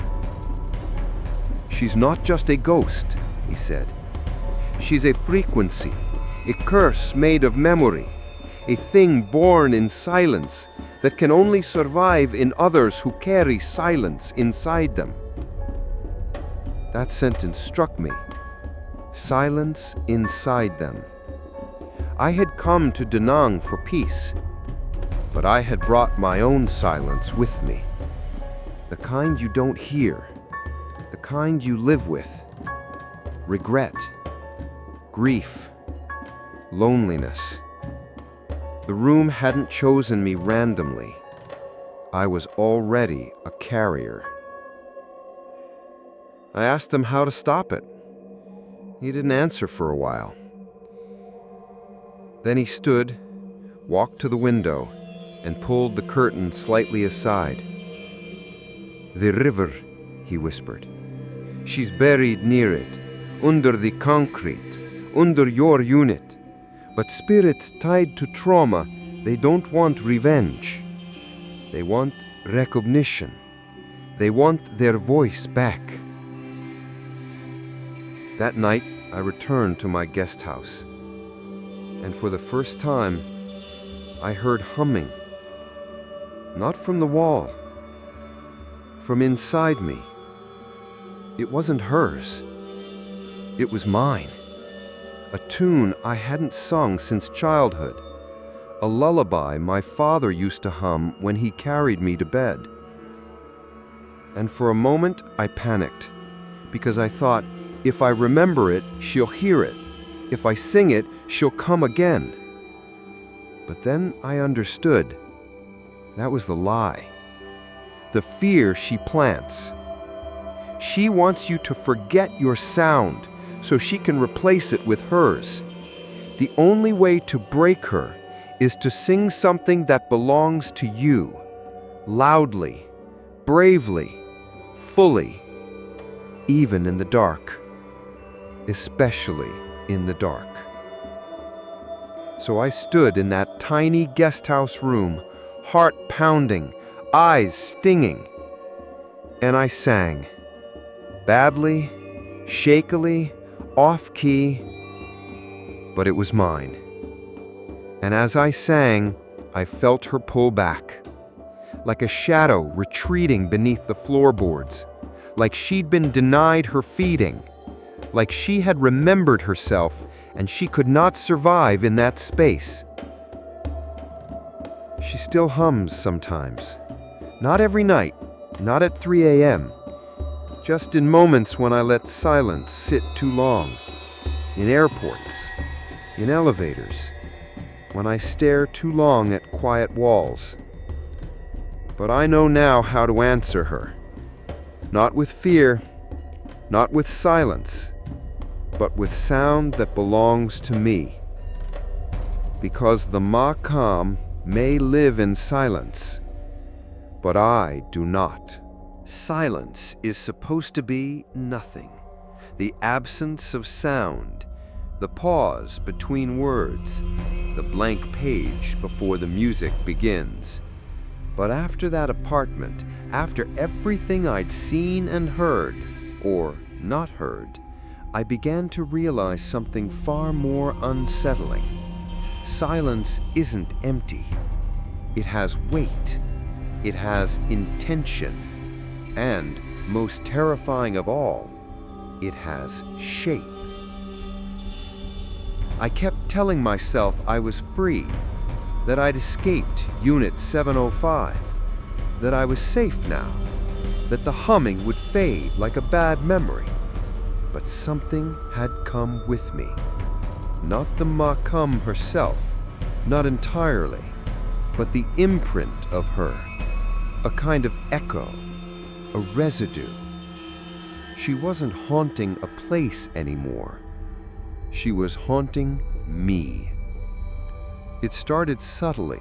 "She's not just a ghost," he said. "She's a frequency, a curse made of memory, a thing born in silence that can only survive in others who carry silence inside them." That sentence struck me. Silence inside them. I had come to Da Nang for peace, but I had brought my own silence with me. The kind you don't hear, the kind you live with. Regret, grief, loneliness. The room hadn't chosen me randomly. I was already a carrier. I asked him how to stop it. He didn't answer for a while. Then he stood, walked to the window, and pulled the curtain slightly aside. "The river," he whispered. "She's buried near it, under the concrete, under your unit. But spirits tied to trauma, they don't want revenge. They want recognition. They want their voice back." That night, I returned to my guest house, and for the first time, I heard humming. Not from the wall, from inside me. It wasn't hers. It was mine. A tune I hadn't sung since childhood. A lullaby my father used to hum when he carried me to bed. And for a moment, I panicked, because I thought, if I remember it, she'll hear it. If I sing it, she'll come again. But then I understood. That was the lie. The fear she plants. She wants you to forget your sound so she can replace it with hers. The only way to break her is to sing something that belongs to you, loudly, bravely, fully, even in the dark, especially in the dark. So I stood in that tiny guest house room, heart pounding, eyes stinging, and I sang, badly, shakily, off-key, but it was mine. And as I sang, I felt her pull back, like a shadow retreating beneath the floorboards, like she'd been denied her feeding, like she had remembered herself and she could not survive in that space. She still hums sometimes. Not every night, not at 3 a.m., just in moments when I let silence sit too long, in airports, in elevators, when I stare too long at quiet walls. But I know now how to answer her. Not with fear, not with silence, but with sound that belongs to me. Because the Makam may live in silence, but I do not. Silence is supposed to be nothing. The absence of sound, the pause between words, the blank page before the music begins. But after that apartment, after everything I'd seen and heard, or not heard, I began to realize something far more unsettling. Silence isn't empty. It has weight. It has intention. And, most terrifying of all, it has shape. I kept telling myself I was free, that I'd escaped Unit 705, that I was safe now, that the humming would fade like a bad memory. But something had come with me. Not the Makam herself, not entirely, but the imprint of her, a kind of echo, a residue. She wasn't haunting a place anymore. She was haunting me. It started subtly.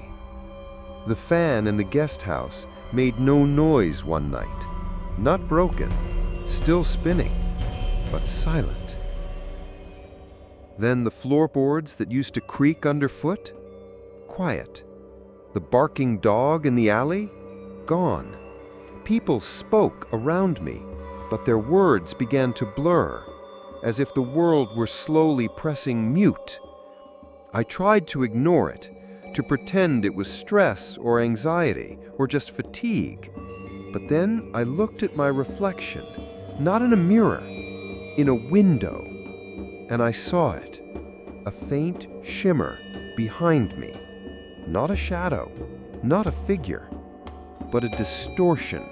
The fan in the guest house made no noise one night. Not broken, still spinning, but silent. Then the floorboards that used to creak underfoot, quiet. The barking dog in the alley, gone. People spoke around me, but their words began to blur, as if the world were slowly pressing mute. I tried to ignore it, to pretend it was stress or anxiety or just fatigue. But then I looked at my reflection, not in a mirror, in a window, and I saw it, a faint shimmer behind me. Not a shadow, not a figure, but a distortion,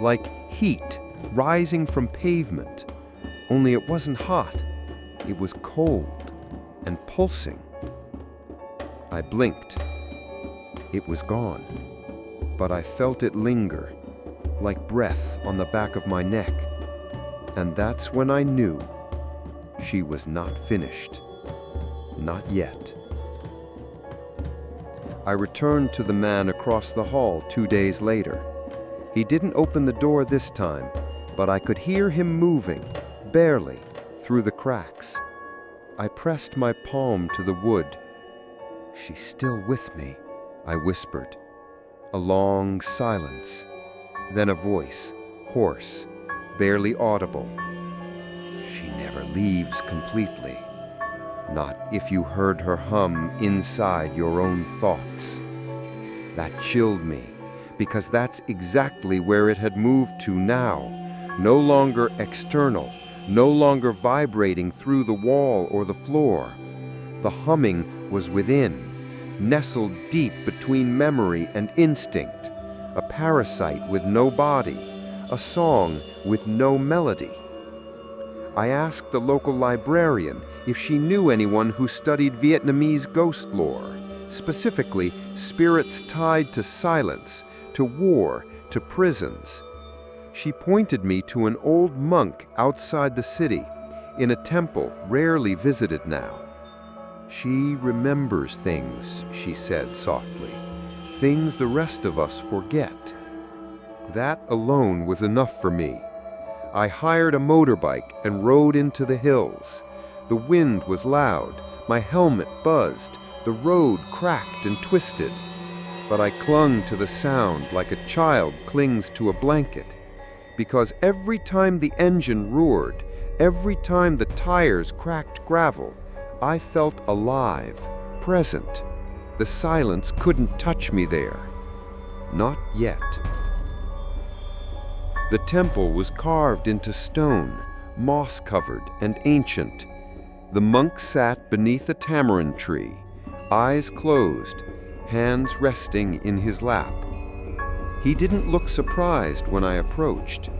like heat rising from pavement, only it wasn't hot, it was cold and pulsing. I blinked. It was gone, but I felt it linger, like breath on the back of my neck, and that's when I knew She was not finished. Not yet. I returned to the man across the hall 2 days later. He didn't open the door this time, but I could hear him moving, barely, through the cracks. I pressed my palm to the wood. "She's still with me," I whispered. A long silence. Then a voice, hoarse, barely audible. "She never leaves completely. Not if you heard her hum inside your own thoughts." That chilled me, because that's exactly where it had moved to now. No longer external, no longer vibrating through the wall or the floor. The humming was within, nestled deep between memory and instinct, a parasite with no body, a song with no melody. I asked the local librarian if she knew anyone who studied Vietnamese ghost lore, specifically spirits tied to silence, to war, to prisons. She pointed me to an old monk outside the city, in a temple rarely visited now. "She remembers things," she said softly, "things the rest of us forget." That alone was enough for me. I hired a motorbike and rode into the hills. The wind was loud, my helmet buzzed, the road cracked and twisted. But I clung to the sound like a child clings to a blanket, because every time the engine roared, every time the tires cracked gravel, I felt alive, present. The silence couldn't touch me there. Not yet. The temple was carved into stone, moss-covered and ancient. The monk sat beneath a tamarind tree, eyes closed, hands resting in his lap. He didn't look surprised when I approached.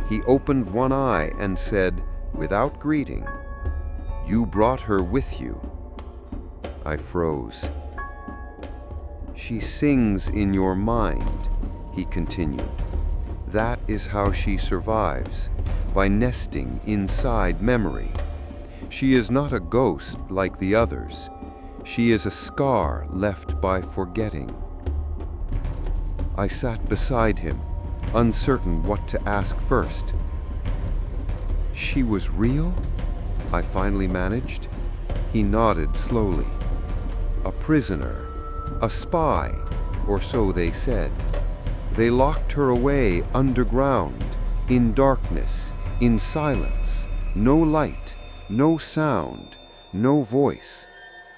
He opened one eye and said, without greeting, "You brought her with you." I froze. "She sings in your mind," he continued. "That is how she survives, by nesting inside memory. She is not a ghost like the others. She is a scar left by forgetting." I sat beside him, uncertain what to ask first. "She was real?" I finally managed. He nodded slowly. "A prisoner, a spy, or so they said. They locked her away underground, in darkness, in silence, no light, no sound, no voice,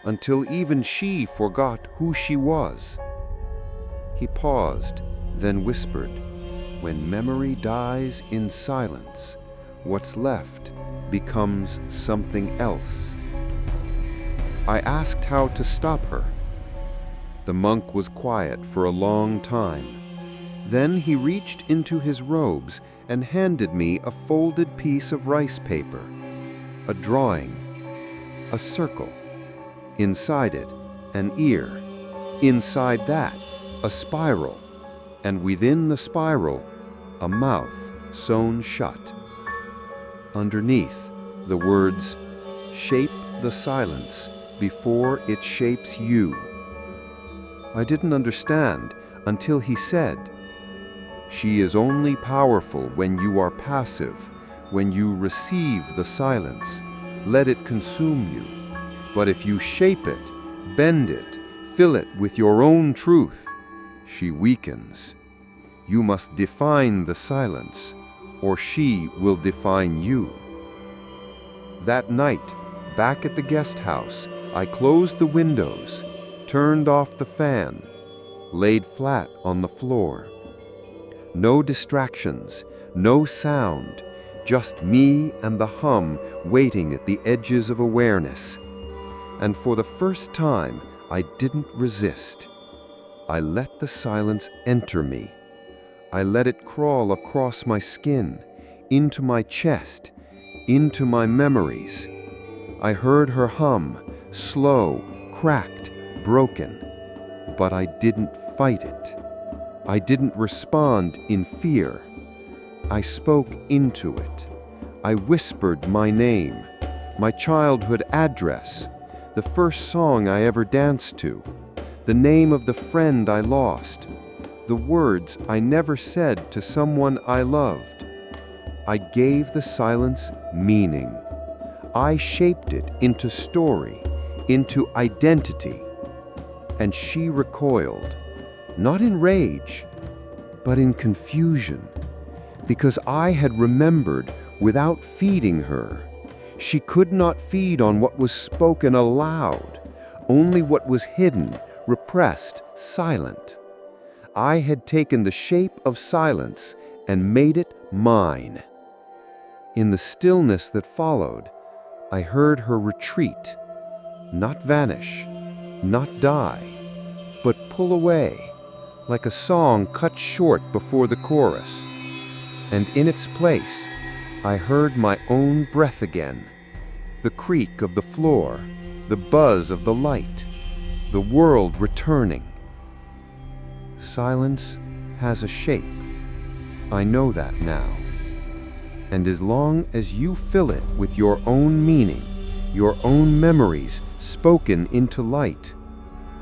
until even she forgot who she was." He paused, then whispered, "When memory dies in silence, what's left becomes something else." I asked how to stop her. The monk was quiet for a long time. Then he reached into his robes and handed me a folded piece of rice paper, a drawing, a circle. Inside it, an ear. Inside that, a spiral. And within the spiral, a mouth sewn shut. Underneath, the words, "Shape the silence before it shapes you." I didn't understand until he said, "She is only powerful when you are passive, when you receive the silence. Let it consume you. But if you shape it, bend it, fill it with your own truth, she weakens. You must define the silence, or she will define you." That night, back at the guest house, I closed the windows, turned off the fan, laid flat on the floor. No distractions, no sound, just me and the hum waiting at the edges of awareness. And for the first time, I didn't resist. I let the silence enter me. I let it crawl across my skin, into my chest, into my memories. I heard her hum, slow, cracked, broken, but I didn't fight it. I didn't respond in fear. I spoke into it. I whispered my name, my childhood address, the first song I ever danced to, the name of the friend I lost, the words I never said to someone I loved. I gave the silence meaning. I shaped it into story, into identity. And she recoiled, not in rage, but in confusion, because I had remembered without feeding her. She could not feed on what was spoken aloud, only what was hidden, repressed, silent. I had taken the shape of silence and made it mine. In the stillness that followed, I heard her retreat, not vanish, not die, but pull away, like a song cut short before the chorus. And in its place, I heard my own breath again, the creak of the floor, the buzz of the light, the world returning. Silence has a shape. I know that now. And as long as you fill it with your own meaning, your own memories spoken into light,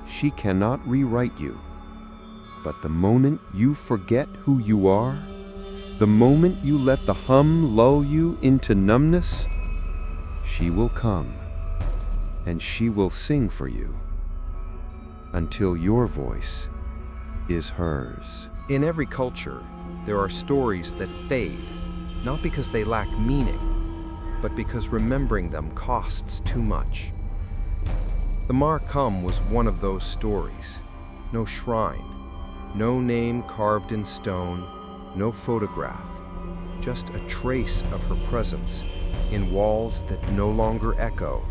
she cannot rewrite you. But the moment you forget who you are, the moment you let the hum lull you into numbness, she will come, and she will sing for you, until your voice is hers. In every culture, there are stories that fade, not because they lack meaning, but because remembering them costs too much. The Mar-Khum was one of those stories. No shrine, no name carved in stone, no photograph, just a trace of her presence in walls that no longer echo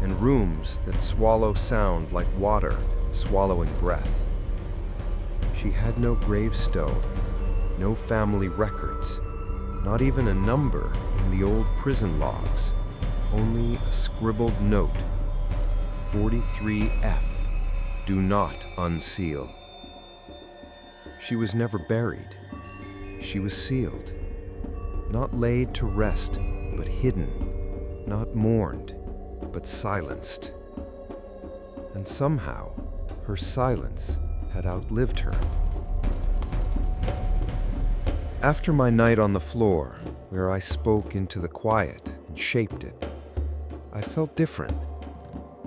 and rooms that swallow sound like water swallowing breath. She had no gravestone, no family records, not even a number in the old prison logs, only a scribbled note. 43F, do not unseal. She was never buried. She was sealed, not laid to rest, but hidden, not mourned, but silenced. And somehow, her silence had outlived her. After my night on the floor, where I spoke into the quiet and shaped it, I felt different.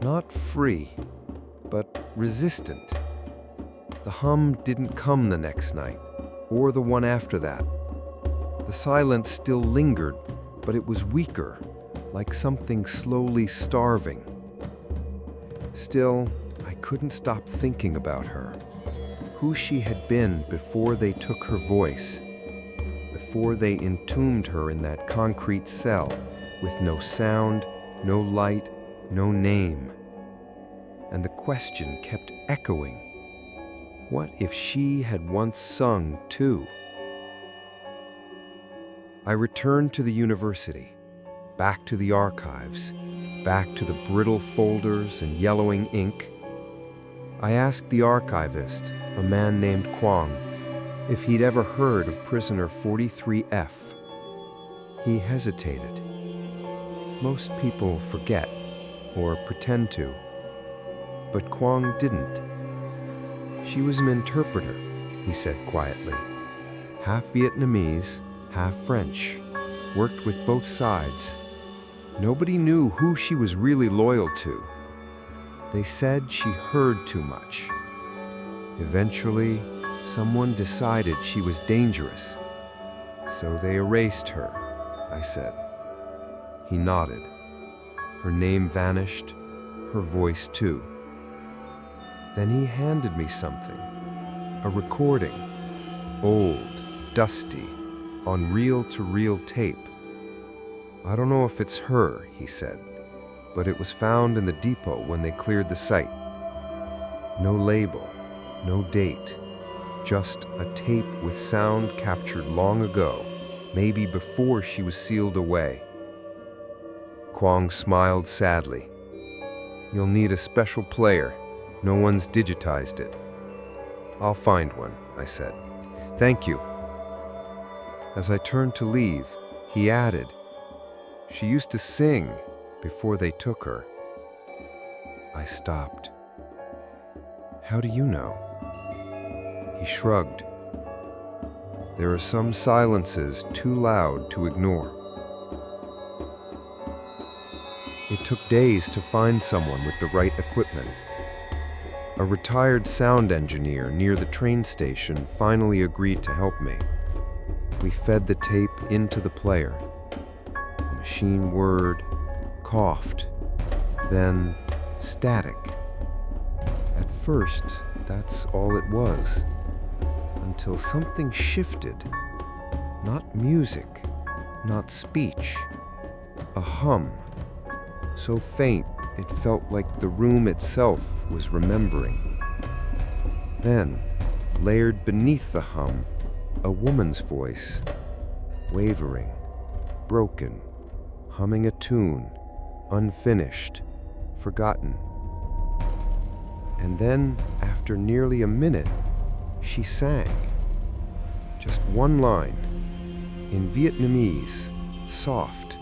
Not free, but resistant. The hum didn't come the next night, or the one after that. The silence still lingered, but it was weaker, like something slowly starving. Still, I couldn't stop thinking about her, who she had been before they took her voice, before they entombed her in that concrete cell with no sound, no light, no name. And the question kept echoing. What if she had once sung too? I returned to the university, back to the archives, back to the brittle folders and yellowing ink. I asked the archivist, a man named Kwong, if he'd ever heard of prisoner 43F. He hesitated. Most people forget, or pretend to, but Kwong didn't. She was an interpreter, he said quietly. Half Vietnamese, half French. Worked with both sides. Nobody knew who she was really loyal to. They said she heard too much. Eventually, someone decided she was dangerous. So they erased her, I said. He nodded. Her name vanished, her voice too. Then he handed me something, a recording, old, dusty, on reel-to-reel tape. I don't know if it's her, he said, but it was found in the depot when they cleared the site. No label, no date, just a tape with sound captured long ago, maybe before she was sealed away. Kwong smiled sadly. You'll need a special player. No one's digitized it. I'll find one, I said. Thank you. As I turned to leave, he added, she used to sing before they took her. I stopped. "How do you know?" He shrugged. "There are some silences too loud to ignore." It took days to find someone with the right equipment. A retired sound engineer near the train station finally agreed to help me. We fed the tape into the player. The machine whirred, coughed, then static. At first, that's all it was, until something shifted. Not music, not speech, a hum, so faint it felt like the room itself was remembering. Then, layered beneath the hum, a woman's voice, wavering, broken, humming a tune, unfinished, forgotten. And then, after nearly a minute, she sang. Just one line, in Vietnamese, soft,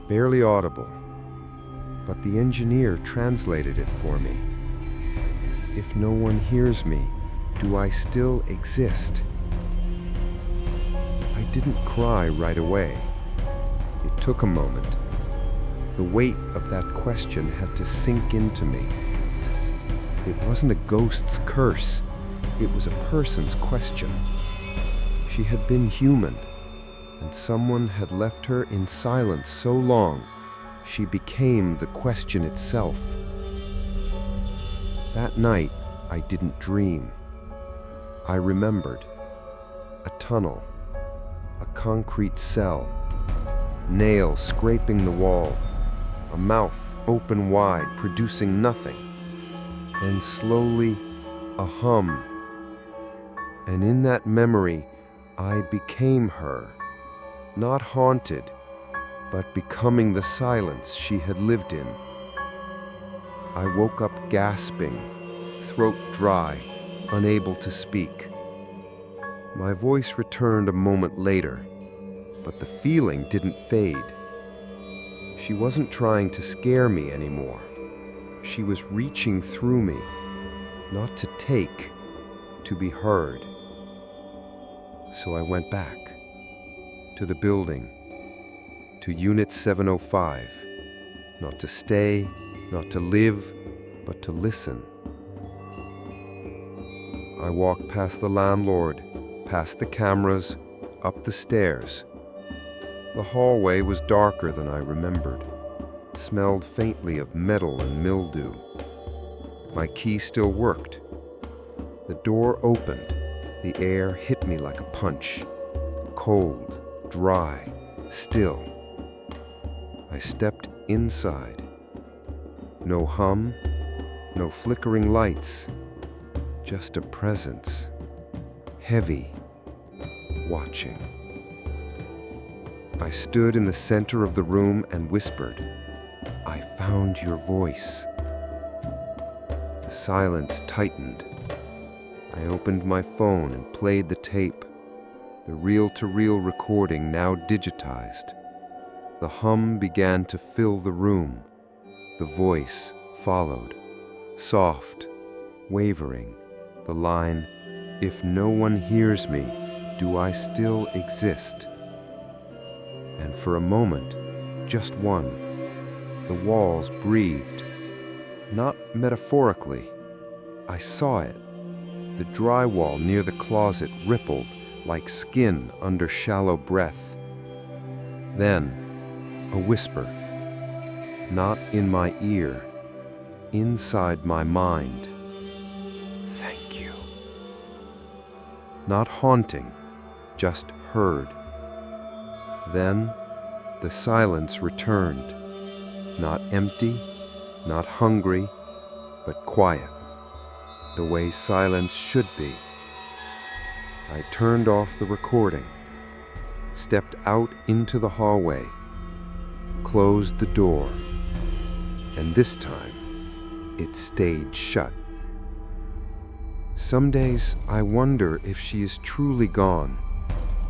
barely audible. But the engineer translated it for me. "If no one hears me, do I still exist?" I didn't cry right away. It took a moment. The weight of that question had to sink into me. It wasn't a ghost's curse. It was a person's question. She had been human, and someone had left her in silence so long, she became the question itself. That night, I didn't dream. I remembered. A tunnel, a concrete cell, nails scraping the wall, a mouth open wide, producing nothing. Then slowly, a hum. And in that memory, I became her, not haunted, but becoming the silence she had lived in. I woke up gasping, throat dry, unable to speak. My voice returned a moment later, but the feeling didn't fade. She wasn't trying to scare me anymore. She was reaching through me, not to take, to be heard. So I went back to the building, to Unit 705, not to stay, not to live, but to listen. I walked past the landlord, past the cameras, up the stairs. The hallway was darker than I remembered, smelled faintly of metal and mildew. My key still worked. The door opened. The air hit me like a punch, cold, dry, still. I stepped inside. No hum, no flickering lights, just a presence, heavy, watching. I stood in the center of the room and whispered, "I found your voice." The silence tightened. I opened my phone and played the tape, the reel-to-reel recording now digitized. The hum began to fill the room. The voice followed, soft, wavering, the line, "If no one hears me, do I still exist?" And for a moment, just one, the walls breathed. Not metaphorically. I saw it. The drywall near the closet rippled like skin under shallow breath. Then, a whisper. Not in my ear, inside my mind. "Thank you." Not haunting, just heard. Then, the silence returned. Not empty, not hungry, but quiet. The way silence should be. I turned off the recording, stepped out into the hallway, closed the door, and this time, it stayed shut. Some days I wonder if she is truly gone,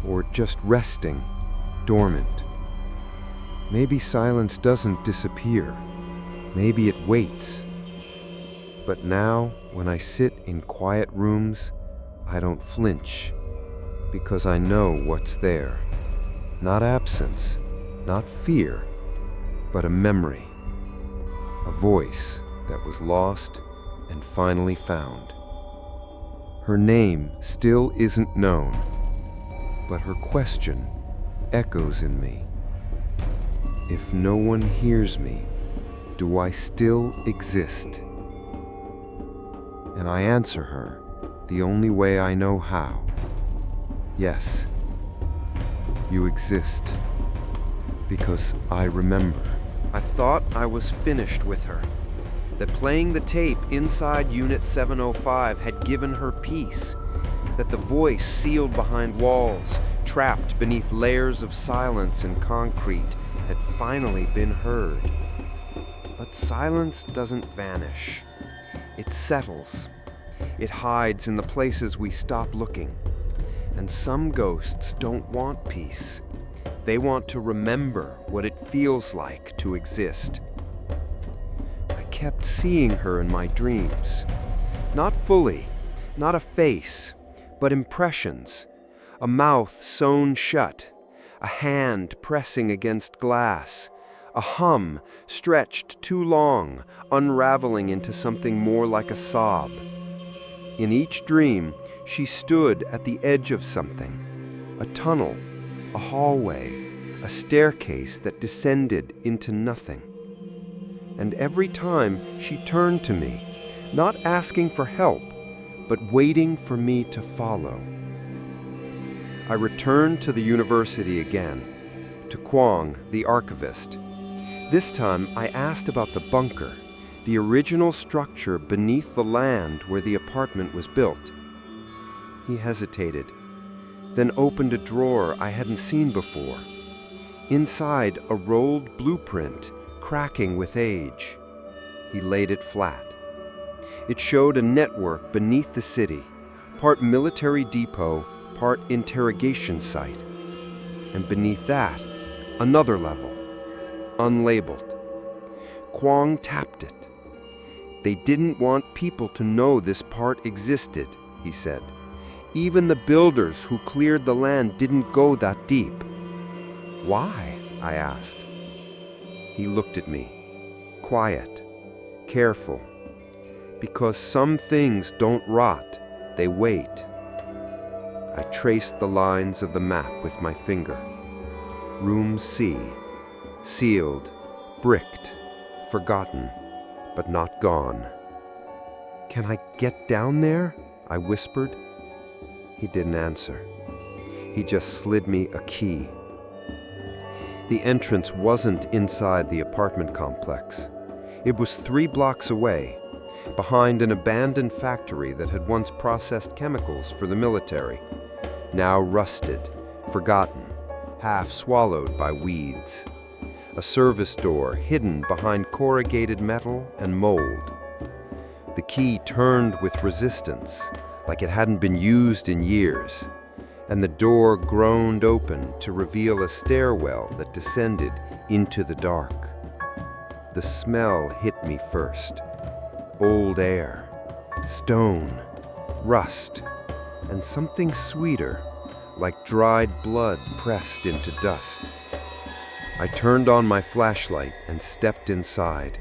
or just resting, dormant. Maybe silence doesn't disappear. Maybe it waits. But now, when I sit in quiet rooms, I don't flinch, because I know what's there. Not absence, not fear, but a memory. A voice that was lost and finally found. Her name still isn't known, but her question echoes in me. If no one hears me, do I still exist? And I answer her the only way I know how. Yes, you exist, because I remember. I thought I was finished with her, that playing the tape inside Unit 705 had given her peace, that the voice sealed behind walls, trapped beneath layers of silence and concrete, had finally been heard. But silence doesn't vanish. It settles. It hides in the places we stop looking. And some ghosts don't want peace. They want to remember what it feels like to exist. I kept seeing her in my dreams. Not fully, not a face, but impressions. A mouth sewn shut, a hand pressing against glass, a hum stretched too long, unraveling into something more like a sob. In each dream, she stood at the edge of something, a tunnel, a hallway, a staircase that descended into nothing. And every time she turned to me, not asking for help, but waiting for me to follow. I returned to the university again, to Kwong, the archivist. This time I asked about the bunker, the original structure beneath the land where the apartment was built. He hesitated, then opened a drawer I hadn't seen before. Inside, a rolled blueprint, cracking with age. He laid it flat. It showed a network beneath the city, part military depot, part interrogation site. And beneath that, another level, unlabeled. Kwong tapped it. They didn't want people to know this part existed, he said. Even the builders who cleared the land didn't go that deep. Why? I asked. He looked at me, quiet, careful. Because some things don't rot, they wait. I traced the lines of the map with my finger. Room C, sealed, bricked, forgotten, but not gone. Can I get down there? I whispered. He didn't answer. He just slid me a key. The entrance wasn't inside the apartment complex. It was 3 blocks away, behind an abandoned factory that had once processed chemicals for the military, now rusted, forgotten, half swallowed by weeds. A service door hidden behind corrugated metal and mold. The key turned with resistance, like it hadn't been used in years, and the door groaned open to reveal a stairwell that descended into the dark. The smell hit me first. Old air, stone, rust, and something sweeter, like dried blood pressed into dust. I turned on my flashlight and stepped inside.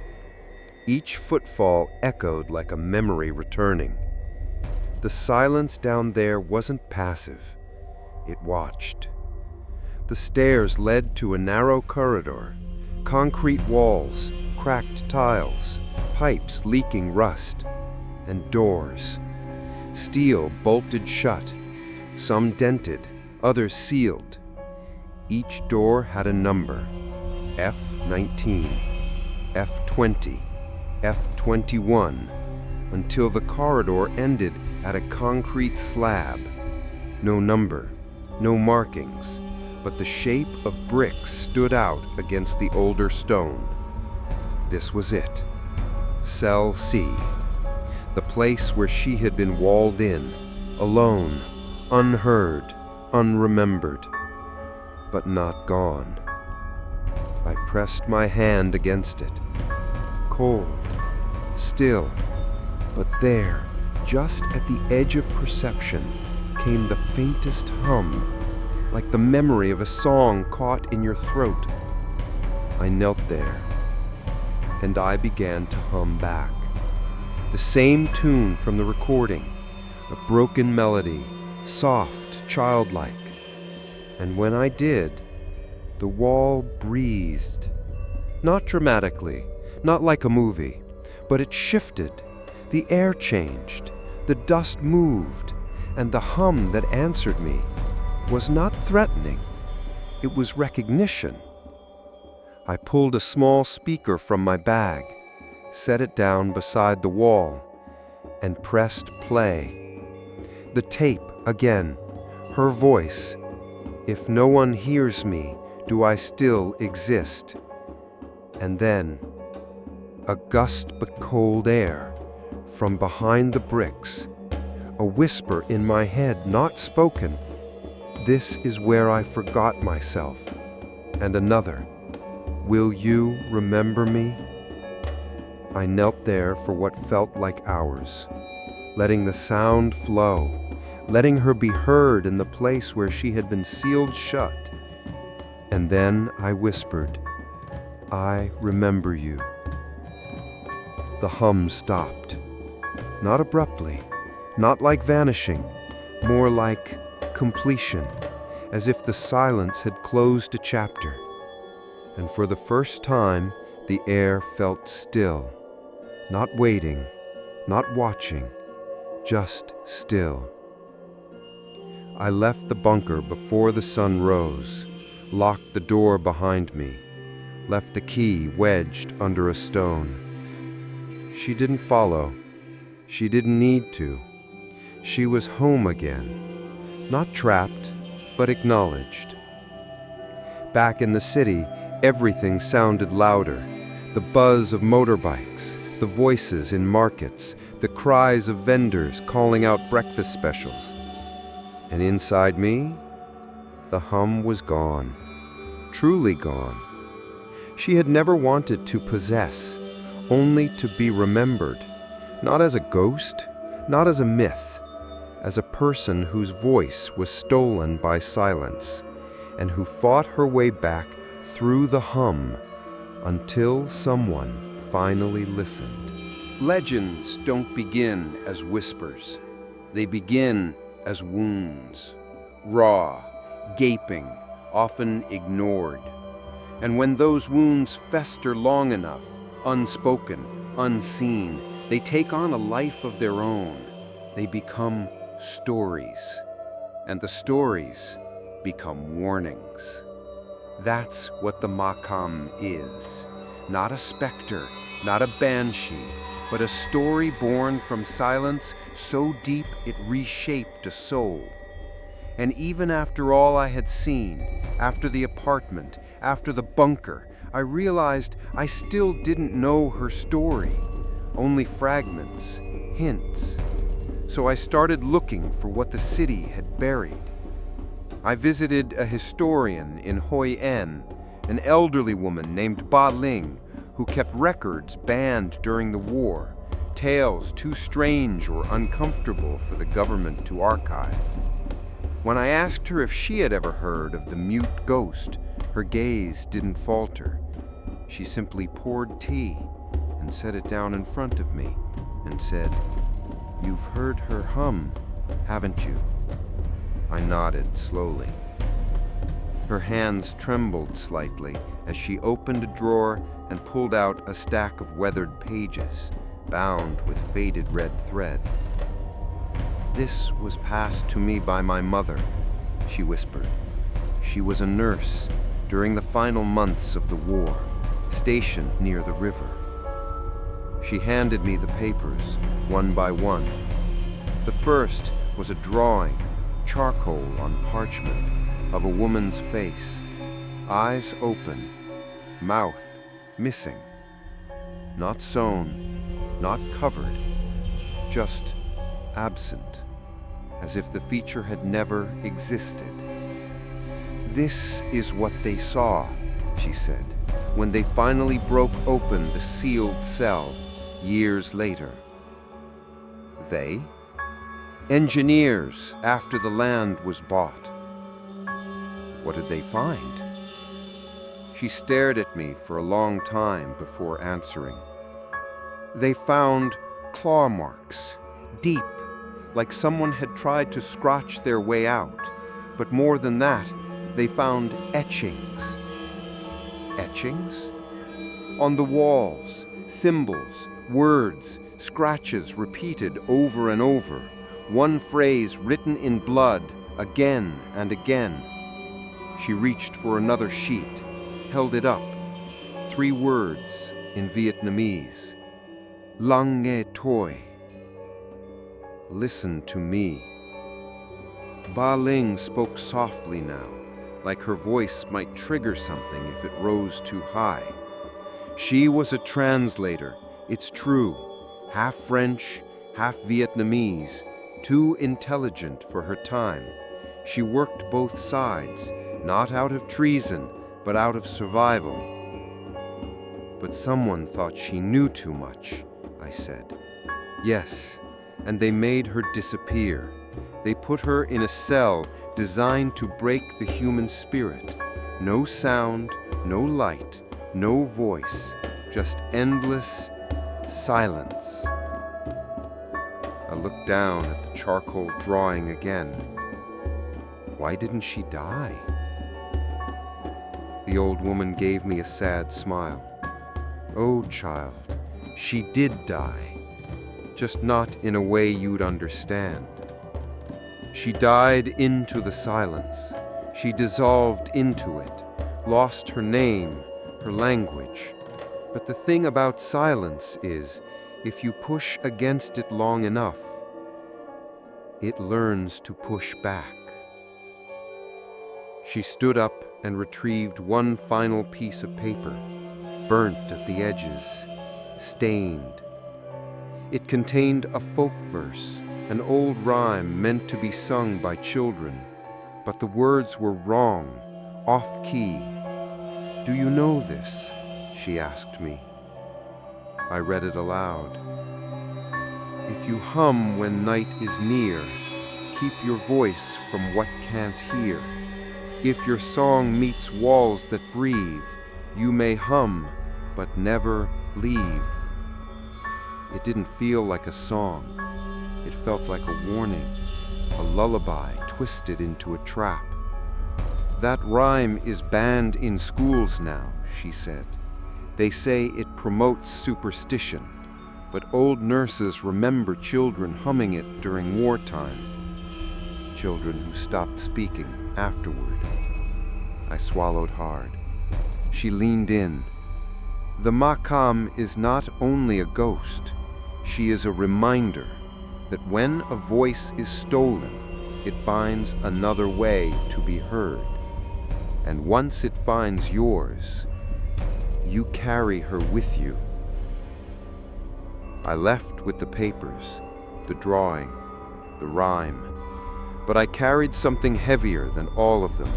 Each footfall echoed like a memory returning. The silence down there wasn't passive. It watched. The stairs led to a narrow corridor, concrete walls, cracked tiles, pipes leaking rust, and doors. Steel bolted shut, some dented, others sealed. Each door had a number, F19, F20, F21, until the corridor ended at a concrete slab. No number, no markings, but the shape of bricks stood out against the older stone. This was it. Cell C, the place where she had been walled in, alone, unheard, unremembered, but not gone. I pressed my hand against it. Cold, still, but there, just at the edge of perception, came the faintest hum, like the memory of a song caught in your throat. I knelt there, and I began to hum back. The same tune from the recording, a broken melody, soft, childlike. And when I did, the wall breathed. Not dramatically, not like a movie, but it shifted. The air changed, the dust moved, and the hum that answered me was not threatening. It was recognition. I pulled a small speaker from my bag, set it down beside the wall, and pressed play. The tape again, her voice. If no one hears me, do I still exist? And then, a gust but cold air from behind the bricks, a whisper in my head not spoken. This is where I forgot myself. And another, will you remember me? I knelt there for what felt like hours, letting the sound flow, letting her be heard in the place where she had been sealed shut. And then I whispered, I remember you. The hum stopped. Not abruptly, not like vanishing, more like completion, as if the silence had closed a chapter. And for the first time, the air felt still, not waiting, not watching, just still. I left the bunker before the sun rose, locked the door behind me, left the key wedged under a stone. She didn't follow. She didn't need to. She was home again, not trapped, but acknowledged. Back in the city, everything sounded louder. The buzz of motorbikes, the voices in markets, the cries of vendors calling out breakfast specials. And inside me, the hum was gone, truly gone. She had never wanted to possess, only to be remembered, not as a ghost, not as a myth, as a person whose voice was stolen by silence, and who fought her way back through the hum until someone finally listened. Legends don't begin as whispers. They begin as wounds, raw, gaping, often ignored. And when those wounds fester long enough, unspoken, unseen, they take on a life of their own. They become stories, and the stories become warnings. That's what the Makam is. Not a specter, not a banshee, but a story born from silence so deep it reshaped a soul. And even after all I had seen, after the apartment, after the bunker, I realized I still didn't know her story, only fragments, hints. So I started looking for what the city had buried. I visited a historian in Hoi An, an elderly woman named Ba Ling, who kept records banned during the war, tales too strange or uncomfortable for the government to archive. When I asked her if she had ever heard of the mute ghost, her gaze didn't falter. She simply poured tea and set it down in front of me and said, "You've heard her hum, haven't you?" I nodded slowly. Her hands trembled slightly as she opened a drawer and pulled out a stack of weathered pages, bound with faded red thread. "This was passed to me by my mother," she whispered. "She was a nurse during the final months of the war, stationed near the river." She handed me the papers, one by one. The first was a drawing, charcoal on parchment, of a woman's face, eyes open, mouth missing. Not sewn, not covered, just absent, as if the feature had never existed. "This is what they saw," she said, when they finally broke open the sealed cell years later. They? Engineers, after the land was bought. What did they find? She stared at me for a long time before answering. They found claw marks, deep, like someone had tried to scratch their way out. But more than that, they found etchings. Etchings? On the walls, symbols, words, scratches repeated over and over. One phrase written in blood, again and again. She reached for another sheet, held it up. 3 words in Vietnamese. Lắng nghe tôi. Listen to me. Ba Ling spoke softly now, like her voice might trigger something if it rose too high. She was a translator, it's true. Half French, half Vietnamese, too intelligent for her time. She worked both sides, not out of treason, but out of survival. But someone thought she knew too much, I said. Yes, and they made her disappear. They put her in a cell designed to break the human spirit. No sound, no light, no voice, just endless silence. I looked down at the charcoal drawing again. Why didn't she die? The old woman gave me a sad smile. Oh, child, she did die, just not in a way you'd understand. She died into the silence. She dissolved into it, lost her name, her language. But the thing about silence is, if you push against it long enough, it learns to push back. She stood up and retrieved one final piece of paper, burnt at the edges, stained. It contained a folk verse, an old rhyme meant to be sung by children, but the words were wrong, off-key. "Do you know this?" she asked me. I read it aloud. "If you hum when night is near, keep your voice from what can't hear. If your song meets walls that breathe, you may hum, but never leave." It didn't feel like a song. It felt like a warning, a lullaby twisted into a trap. "That rhyme is banned in schools now," she said. "They say it promotes superstition, but old nurses remember children humming it during wartime. Children who stopped speaking afterward." I swallowed hard. She leaned in. "The Makam is not only a ghost, she is a reminder that when a voice is stolen, it finds another way to be heard. And once it finds yours, you carry her with you." I left with the papers, the drawing, the rhyme, but I carried something heavier than all of them.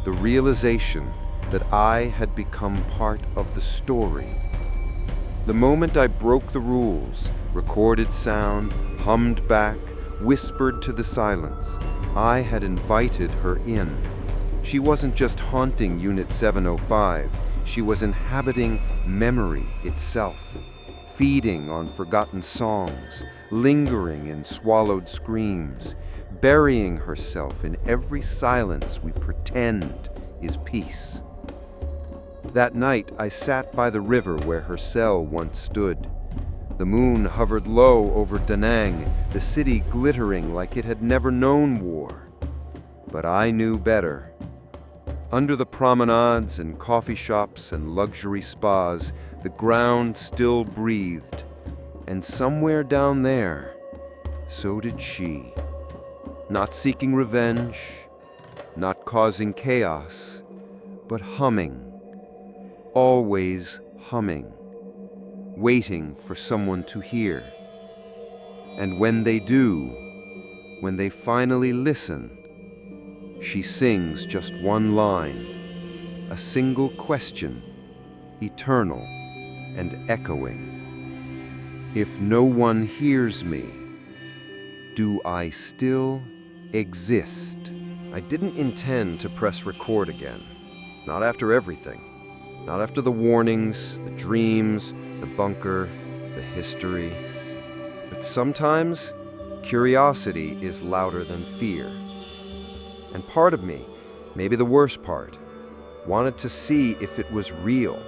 The realization that I had become part of the story. The moment I broke the rules, recorded sound, hummed back, whispered to the silence, I had invited her in. She wasn't just haunting Unit 705, she was inhabiting memory itself, feeding on forgotten songs, lingering in swallowed screams, burying herself in every silence we pretend is peace. That night, I sat by the river where her cell once stood. The moon hovered low over Da Nang, the city glittering like it had never known war. But I knew better. Under the promenades and coffee shops and luxury spas, the ground still breathed. And somewhere down there, so did she. Not seeking revenge, not causing chaos, but humming. Always humming, waiting for someone to hear. And when they do, when they finally listen, she sings just one line, a single question, eternal and echoing. If no one hears me, do I still exist? I didn't intend to press record again. Not after everything. Not after the warnings, the dreams, the bunker, the history. But sometimes, curiosity is louder than fear. And part of me, maybe the worst part, wanted to see if it was real,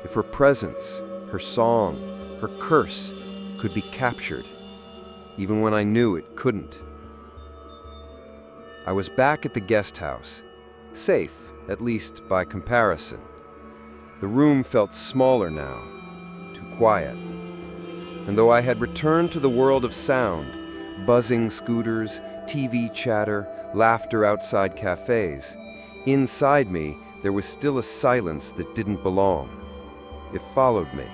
if her presence, her song, her curse could be captured, even when I knew it couldn't. I was back at the guest house, safe, at least by comparison. The room felt smaller now, too quiet. And though I had returned to the world of sound, buzzing scooters, TV chatter, laughter outside cafes, inside me there was still a silence that didn't belong. It followed me.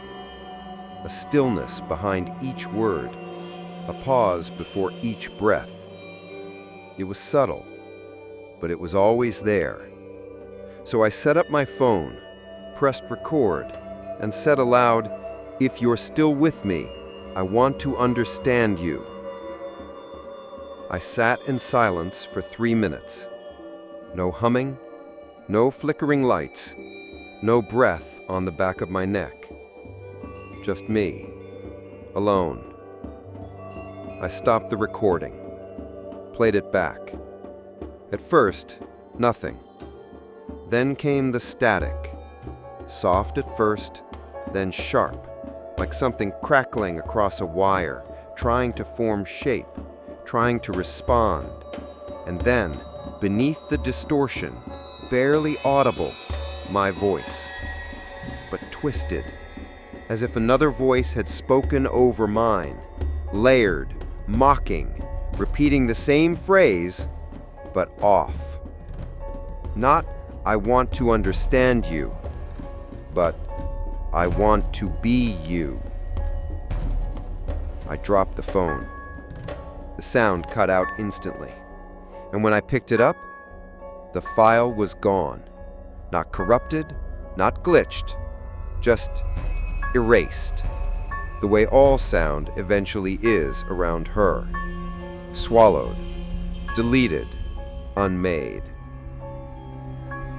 A stillness behind each word, a pause before each breath. It was subtle, but it was always there. So I set up my phone, pressed record, and said aloud, "If you're still with me, I want to understand you." I sat in silence for 3 minutes. No humming, no flickering lights, no breath on the back of my neck. Just me, alone. I stopped the recording, played it back. At first, nothing. Then came the static, soft at first, then sharp, like something crackling across a wire, trying to form shape, trying to respond. And then, beneath the distortion, barely audible, my voice, but twisted, as if another voice had spoken over mine, layered, mocking, repeating the same phrase, but off. Not, "I want to understand you," but, "I want to be you." I dropped the phone. The sound cut out instantly, and when I picked it up, the file was gone. Not corrupted, not glitched, just erased, the way all sound eventually is around her. Swallowed, deleted, unmade.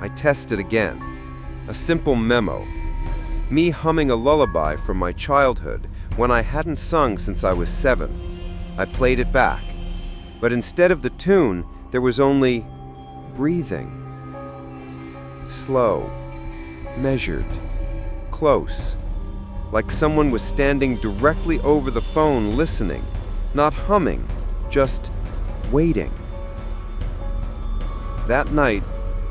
I tested again. A simple memo. Me humming a lullaby from my childhood when I hadn't sung since I was 7. I played it back, but instead of the tune, there was only breathing. Slow, measured, close, like someone was standing directly over the phone listening, not humming, just waiting. That night,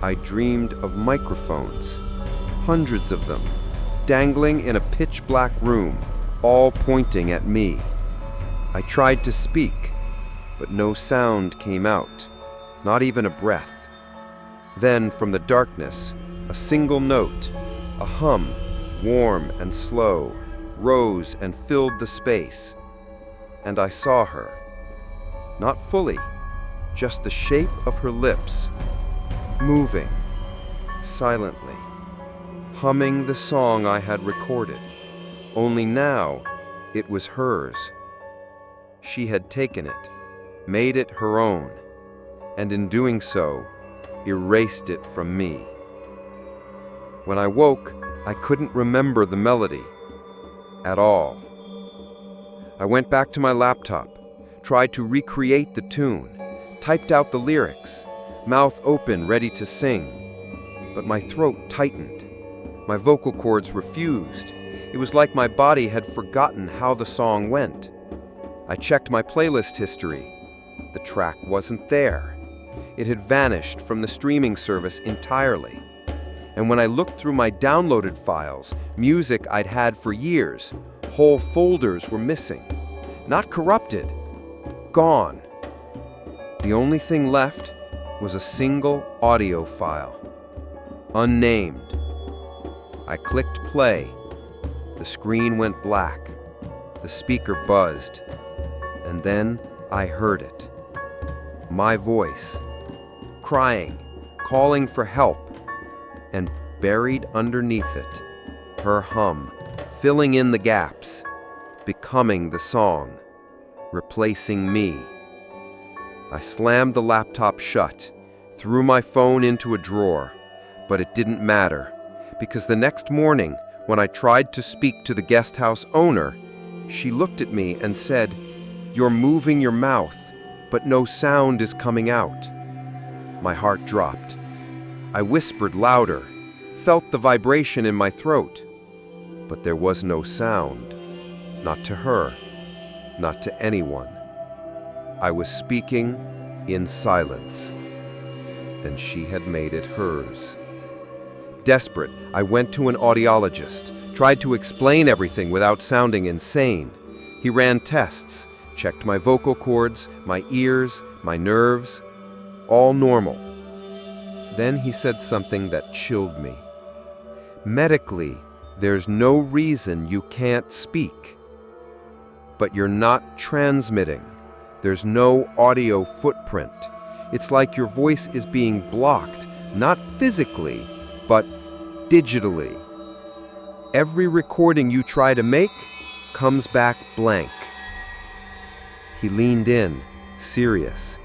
I dreamed of microphones, hundreds of them, dangling in a pitch-black room, all pointing at me. I tried to speak, but no sound came out, not even a breath. Then, from the darkness, a single note, a hum, warm and slow, rose and filled the space. And I saw her. Not fully, just the shape of her lips, moving, silently, humming the song I had recorded. Only now, it was hers. She had taken it, made it her own, and in doing so, erased it from me. When I woke, I couldn't remember the melody at all. I went back to my laptop, tried to recreate the tune, typed out the lyrics, mouth open, ready to sing. But my throat tightened. My vocal cords refused. It was like my body had forgotten how the song went. I checked my playlist history. The track wasn't there. It had vanished from the streaming service entirely. And when I looked through my downloaded files, music I'd had for years, whole folders were missing. Not corrupted, gone. The only thing left was a single audio file, unnamed. I clicked play. The screen went black. The speaker buzzed. And then I heard it. My voice, crying, calling for help, and buried underneath it, her hum, filling in the gaps, becoming the song, replacing me. I slammed the laptop shut, threw my phone into a drawer, but it didn't matter, because the next morning, when I tried to speak to the guest house owner, she looked at me and said, "You're moving your mouth, but no sound is coming out." My heart dropped. I whispered louder, felt the vibration in my throat, but there was no sound, not to her, not to anyone. I was speaking in silence, and she had made it hers. Desperate, I went to an audiologist, tried to explain everything without sounding insane. He ran tests, checked my vocal cords, my ears, my nerves, all normal. Then he said something that chilled me. Medically, there's no reason you can't speak. But you're not transmitting. There's no audio footprint. It's like your voice is being blocked, not physically, but digitally. Every recording you try to make comes back blank. He leaned in, serious.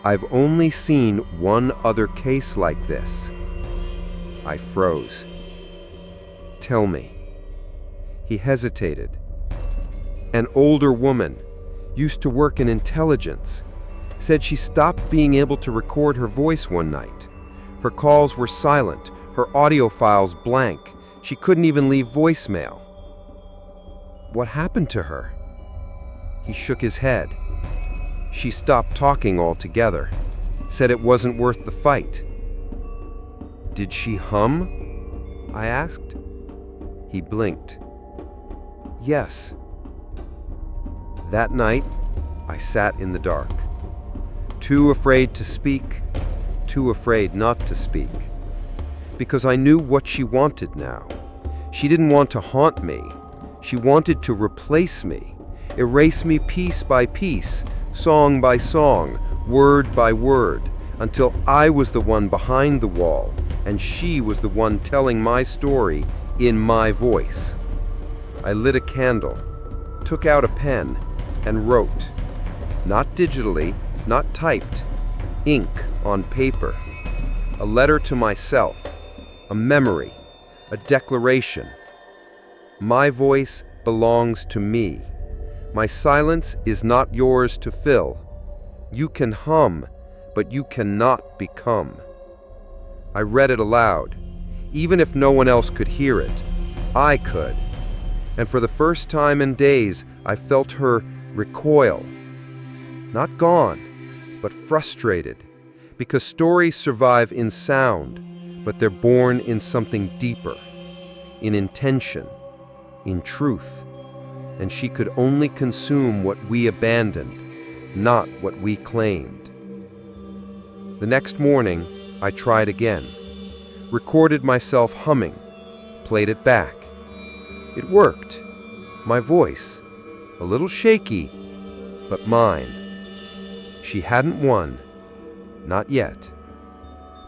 I've only seen one other case like this. I froze. Tell me. He hesitated. An older woman, used to work in intelligence, said she stopped being able to record her voice one night. Her calls were silent, her audio files blank. She couldn't even leave voicemail. What happened to her? He shook his head. She stopped talking altogether, said it wasn't worth the fight. Did she hum? I asked. He blinked. Yes. That night, I sat in the dark, too afraid to speak, too afraid not to speak, because I knew what she wanted now. She didn't want to haunt me. She wanted to replace me, erase me piece by piece, song by song, word by word, until I was the one behind the wall and she was the one telling my story in my voice. I lit a candle, took out a pen, and wrote. Not digitally, not typed, ink on paper. A letter to myself, a memory, a declaration. My voice belongs to me. My silence is not yours to fill. You can hum, but you cannot become. I read it aloud. Even if no one else could hear it, I could. And for the first time in days, I felt her recoil. Not gone, but frustrated. Because stories survive in sound, but they're born in something deeper, in intention, in truth. And she could only consume what we abandoned, not what we claimed. The next morning, I tried again. Recorded myself humming, played it back. It worked. My voice, a little shaky, but mine. She hadn't won, not yet.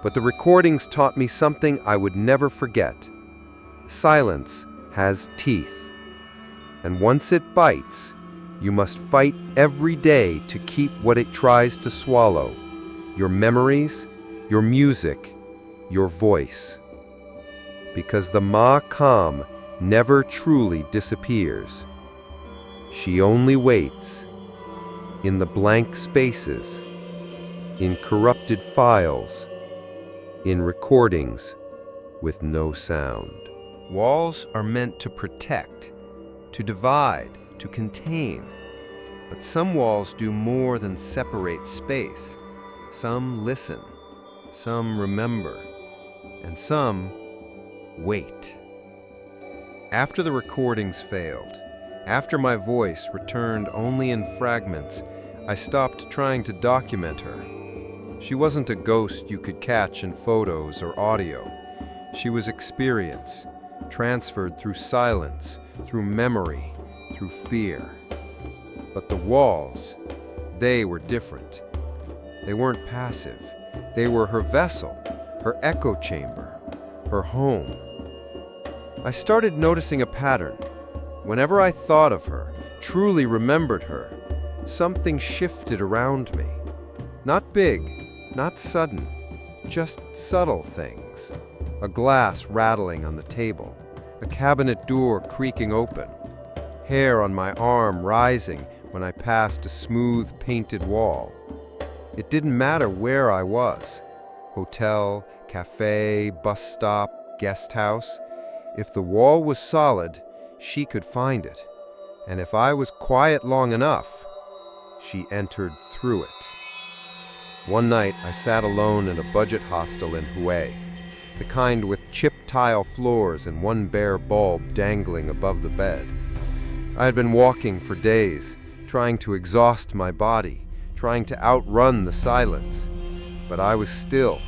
But the recordings taught me something I would never forget. Silence has teeth. And once it bites, you must fight every day to keep what it tries to swallow. Your memories, your music, your voice. Because the Ma-Kam never truly disappears. She only waits in the blank spaces, in corrupted files, in recordings with no sound. Walls are meant to protect, to divide, to contain. But some walls do more than separate space. Some listen, some remember, and some wait. After the recordings failed, after my voice returned only in fragments, I stopped trying to document her. She wasn't a ghost you could catch in photos or audio. She was experience, transferred through silence, through memory, through fear. But the walls, they were different. They weren't passive. They were her vessel, her echo chamber, her home. I started noticing a pattern. Whenever I thought of her, truly remembered her, something shifted around me. Not big, not sudden, just subtle things. A glass rattling on the table, a cabinet door creaking open, hair on my arm rising when I passed a smooth painted wall. It didn't matter where I was, hotel, cafe, bus stop, guest house. If the wall was solid, she could find it. And if I was quiet long enough, she entered through it. One night, I sat alone in a budget hostel in Hue, the kind with chipped tile floors and one bare bulb dangling above the bed. I had been walking for days, trying to exhaust my body, trying to outrun the silence. But I was still,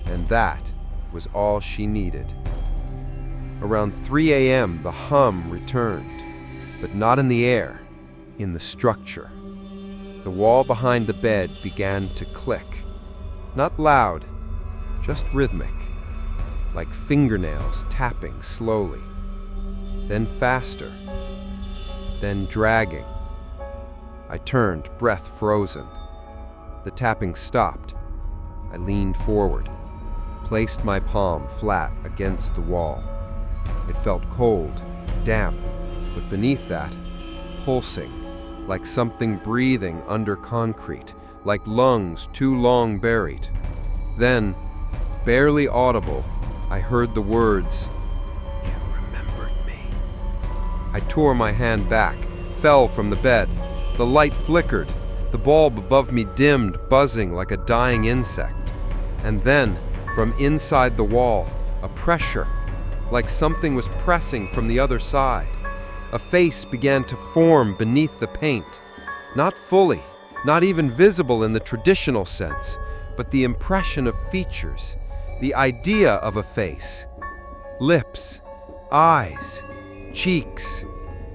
and that was all she needed. Around 3 a.m., the hum returned, but not in the air, in the structure. The wall behind the bed began to click. Not loud, just rhythmic, like fingernails tapping slowly. Then faster, then dragging. I turned, breath frozen. The tapping stopped. I leaned forward, placed my palm flat against the wall. It felt cold, damp, but beneath that, pulsing, like something breathing under concrete, like lungs too long buried. Then, barely audible, I heard the words, "You remembered me." I tore my hand back, fell from the bed. The light flickered, the bulb above me dimmed, buzzing like a dying insect. And then, from inside the wall, a pressure, like something was pressing from the other side. A face began to form beneath the paint. Not fully, not even visible in the traditional sense, but the impression of features, the idea of a face. Lips, eyes, cheeks,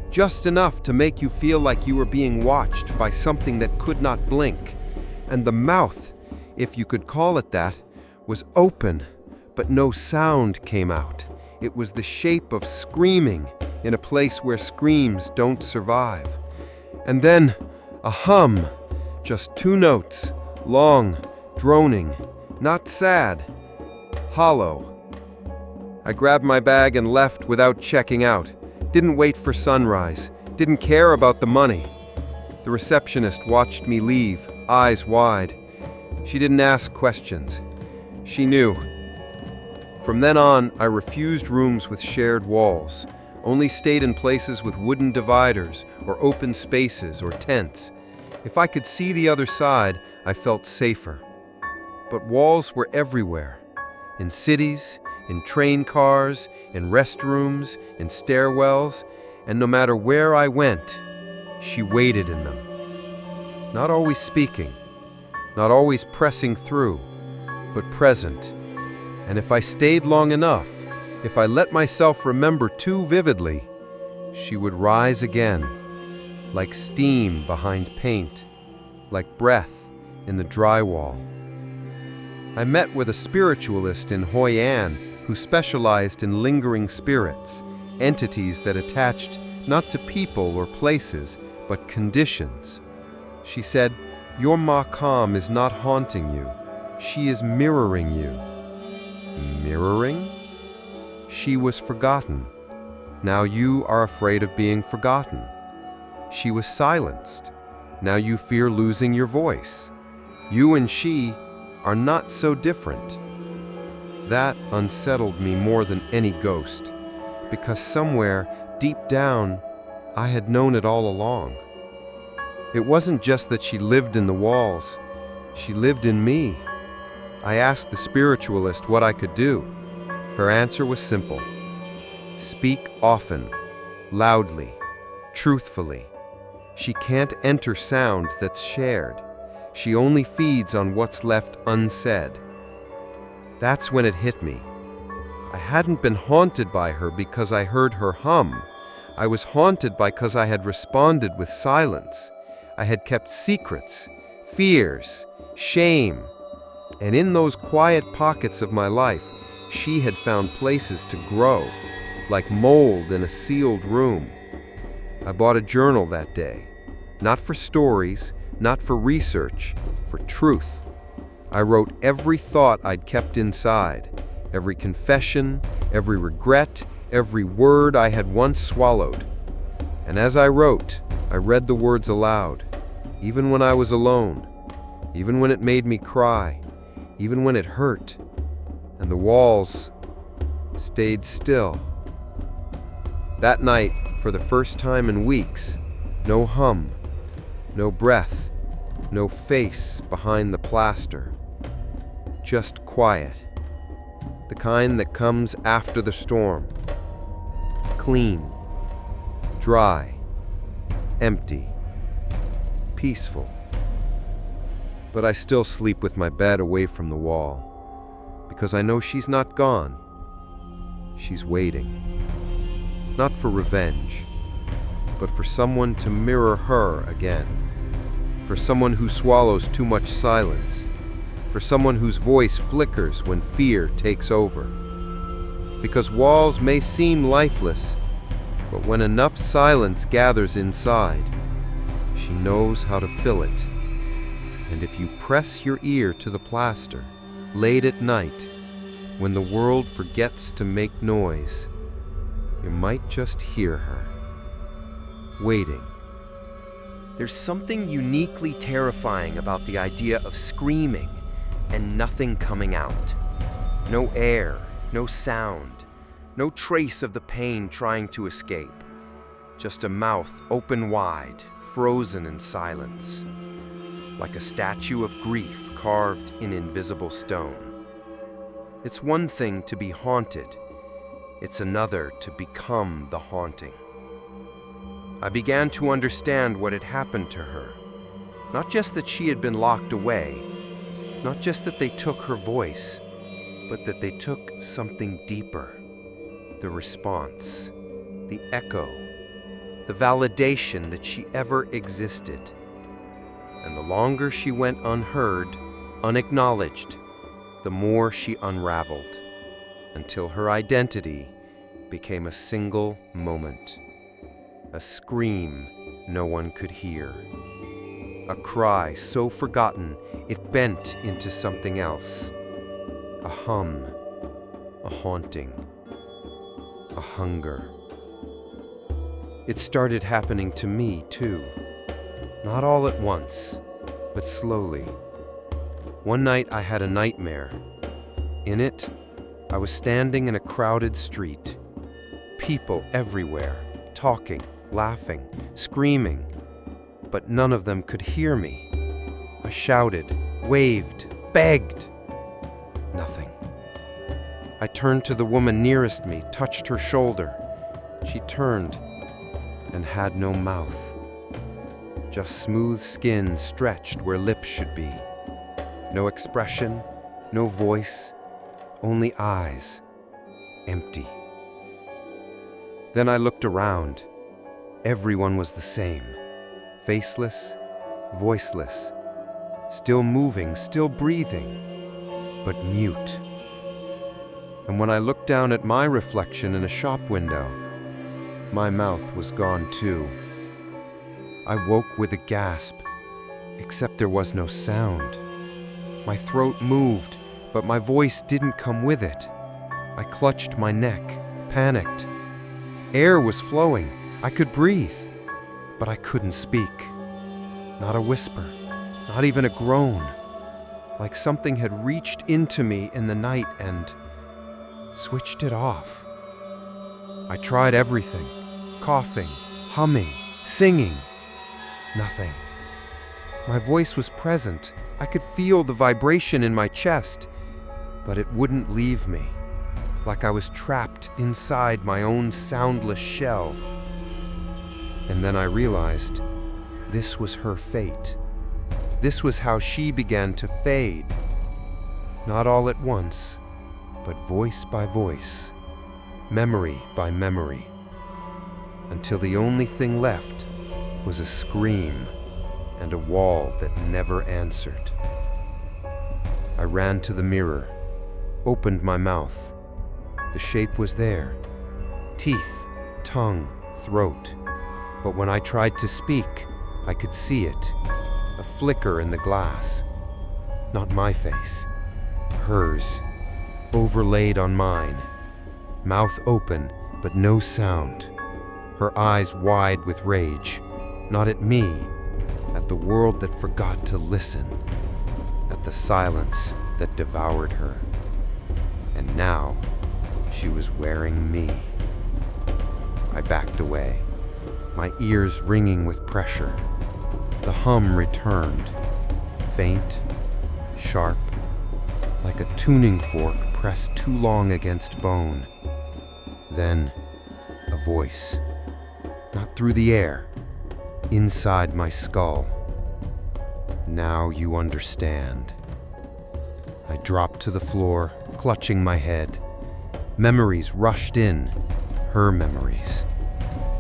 just enough to make you feel like you were being watched by something that could not blink. And the mouth, if you could call it that, was open, but no sound came out. It was the shape of screaming in a place where screams don't survive. And then a hum, just 2 notes, long, droning, not sad, hollow. I grabbed my bag and left without checking out. Didn't wait for sunrise, didn't care about the money. The receptionist watched me leave, eyes wide. She didn't ask questions. She knew. From then on, I refused rooms with shared walls, only stayed in places with wooden dividers or open spaces or tents. If I could see the other side, I felt safer. But walls were everywhere, in cities, in train cars, in restrooms, in stairwells, and no matter where I went, she waited in them. Not always speaking, not always pressing through, but present. And if I stayed long enough, if I let myself remember too vividly, she would rise again, like steam behind paint, like breath in the drywall. I met with a spiritualist in Hoi An who specialized in lingering spirits, entities that attached not to people or places, but conditions. She said, "Your Makam is not haunting you. She is mirroring you." Mirroring? She was forgotten. Now you are afraid of being forgotten. She was silenced. Now you fear losing your voice. You and she are not so different. That unsettled me more than any ghost, because somewhere, deep down, I had known it all along. It wasn't just that she lived in the walls, she lived in me. I asked the spiritualist what I could do. Her answer was simple. Speak often, loudly, truthfully. She can't enter sound that's shared. She only feeds on what's left unsaid. That's when it hit me. I hadn't been haunted by her because I heard her hum. I was haunted because I had responded with silence. I had kept secrets, fears, shame. And in those quiet pockets of my life, she had found places to grow, like mold in a sealed room. I bought a journal that day, not for stories, not for research, for truth. I wrote every thought I'd kept inside, every confession, every regret, every word I had once swallowed. And as I wrote, I read the words aloud, even when I was alone, even when it made me cry, even when it hurt, and the walls stayed still. That night, for the first time in weeks, no hum, no breath, no face behind the plaster. Just quiet. The kind that comes after the storm. Clean, dry, empty, peaceful. But I still sleep with my bed away from the wall, because I know she's not gone. She's waiting. Not for revenge, but for someone to mirror her again. For someone who swallows too much silence. For someone whose voice flickers when fear takes over. Because walls may seem lifeless, but when enough silence gathers inside, she knows how to fill it. And if you press your ear to the plaster, late at night, when the world forgets to make noise, you might just hear her, waiting. There's something uniquely terrifying about the idea of screaming and nothing coming out. No air, no sound, no trace of the pain trying to escape. Just a mouth open wide, frozen in silence, like a statue of grief carved in invisible stone. It's one thing to be haunted. It's another to become the haunting. I began to understand what had happened to her. Not just that she had been locked away, not just that they took her voice, but that they took something deeper. The response, the echo, the validation that she ever existed. And the longer she went unheard, unacknowledged, the more she unraveled, until her identity became a single moment. A scream no one could hear. A cry so forgotten it bent into something else. A hum, a haunting, a hunger. It started happening to me too. Not all at once, but slowly. One night I had a nightmare. In it, I was standing in a crowded street. People everywhere, talking, laughing, screaming, but none of them could hear me. I shouted, waved, begged. Nothing. I turned to the woman nearest me, touched her shoulder. She turned and had no mouth. Just smooth skin stretched where lips should be. No expression, no voice, only eyes, empty. Then I looked around. Everyone was the same. Faceless, voiceless, still moving, still breathing, but mute. And when I looked down at my reflection in a shop window, my mouth was gone too. I woke with a gasp, except there was no sound. My throat moved, but my voice didn't come with it. I clutched my neck, panicked. Air was flowing. I could breathe, but I couldn't speak. Not a whisper, not even a groan. Like something had reached into me in the night and switched it off. I tried everything, coughing, humming, singing. Nothing. My voice was present. I could feel the vibration in my chest, but it wouldn't leave me, like I was trapped inside my own soundless shell. And then I realized this was her fate. This was how she began to fade. Not all at once, but voice by voice, memory by memory, until the only thing left was a scream and a wall that never answered. I ran to the mirror, opened my mouth. The shape was there, teeth, tongue, throat. But when I tried to speak, I could see it, a flicker in the glass. Not my face, hers, overlaid on mine. Mouth open, but no sound. Her eyes wide with rage, not at me, at the world that forgot to listen, at the silence that devoured her. And now, she was wearing me. I backed away, my ears ringing with pressure. The hum returned, faint, sharp, like a tuning fork pressed too long against bone. Then, a voice, not through the air, inside my skull. Now you understand. I dropped to the floor, clutching my head. Memories rushed in, her memories.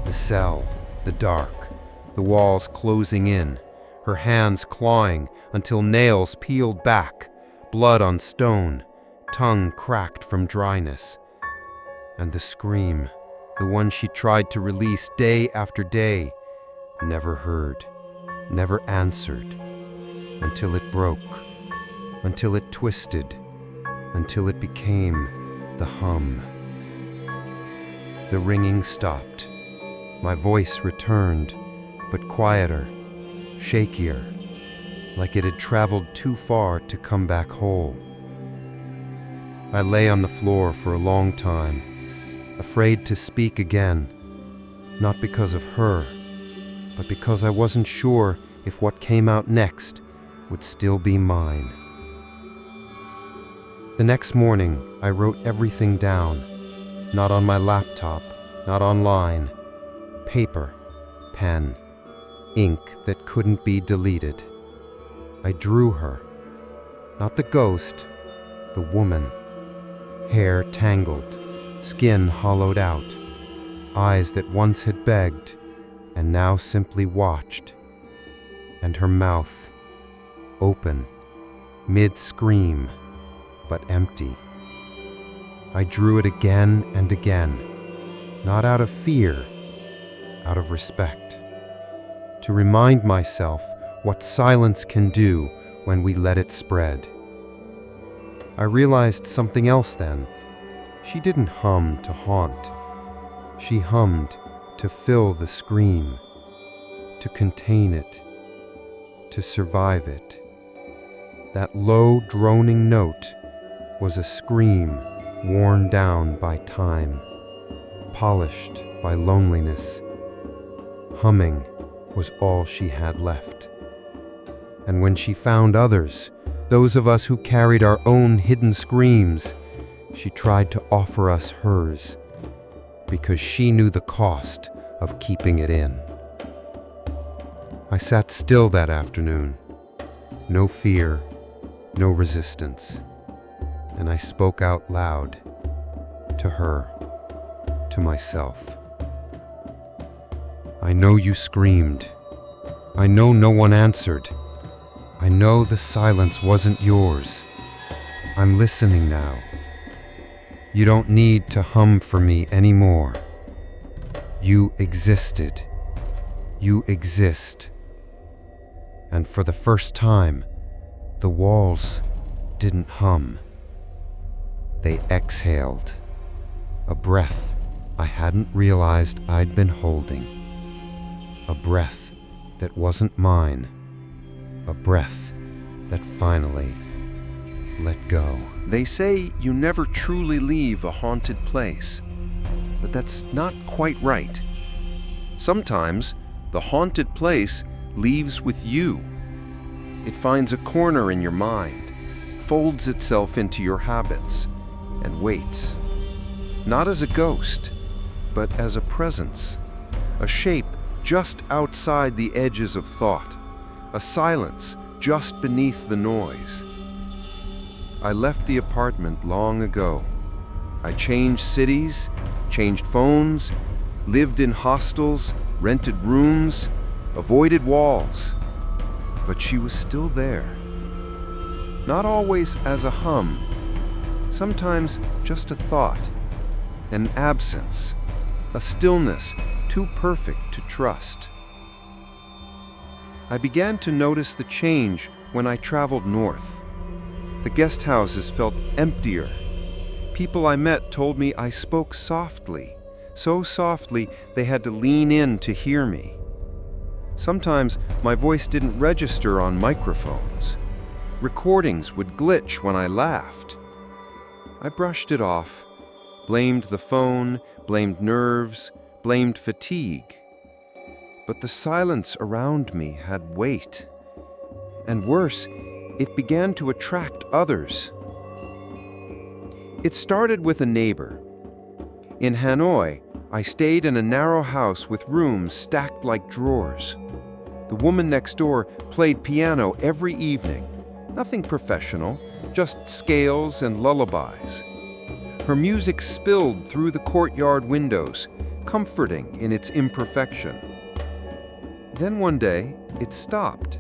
The cell, the dark, the walls closing in, her hands clawing until nails peeled back, blood on stone, tongue cracked from dryness. And the scream, the one she tried to release day after day, never heard, never answered, until it broke, until it twisted, until it became the hum. The ringing stopped. My voice returned, but quieter, shakier, like it had traveled too far to come back whole. I lay on the floor for a long time, afraid to speak again, not because of her, but because I wasn't sure if what came out next would still be mine. The next morning, I wrote everything down, not on my laptop, not online. Paper, pen, ink that couldn't be deleted. I drew her, not the ghost, the woman. Hair tangled, skin hollowed out, eyes that once had begged and now simply watched, and her mouth, open, mid-scream, but empty. I drew it again and again, not out of fear, out of respect, to remind myself what silence can do when we let it spread. I realized something else then. She didn't hum to haunt. She hummed to fill the scream, to contain it, to survive it. That low, droning note was a scream worn down by time, polished by loneliness. Humming was all she had left. And when she found others, those of us who carried our own hidden screams, she tried to offer us hers, because she knew the cost of keeping it in. I sat still that afternoon, no fear, no resistance, and I spoke out loud, to her, to myself. I know you screamed. I know no one answered. I know the silence wasn't yours. I'm listening now. You don't need to hum for me anymore. You existed. You exist. And for the first time, the walls didn't hum. They exhaled, a breath I hadn't realized I'd been holding. A breath that wasn't mine. A breath that finally let go. They say you never truly leave a haunted place, but that's not quite right. Sometimes the haunted place leaves with you. It finds a corner in your mind, folds itself into your habits, and waits. Not as a ghost, but as a presence, a shape just outside the edges of thought, a silence just beneath the noise. I left the apartment long ago. I changed cities, changed phones, lived in hostels, rented rooms, avoided walls. But she was still there. Not always as a hum, sometimes just a thought, an absence, a stillness too perfect to trust. I began to notice the change when I traveled north. The guest houses felt emptier. People I met told me I spoke softly, so softly they had to lean in to hear me. Sometimes my voice didn't register on microphones. Recordings would glitch when I laughed. I brushed it off, blamed the phone, blamed nerves, blamed fatigue. But the silence around me had weight. And worse, it began to attract others. It started with a neighbor. In Hanoi, I stayed in a narrow house with rooms stacked like drawers. The woman next door played piano every evening. Nothing professional, just scales and lullabies. Her music spilled through the courtyard windows, comforting in its imperfection. Then one day, it stopped.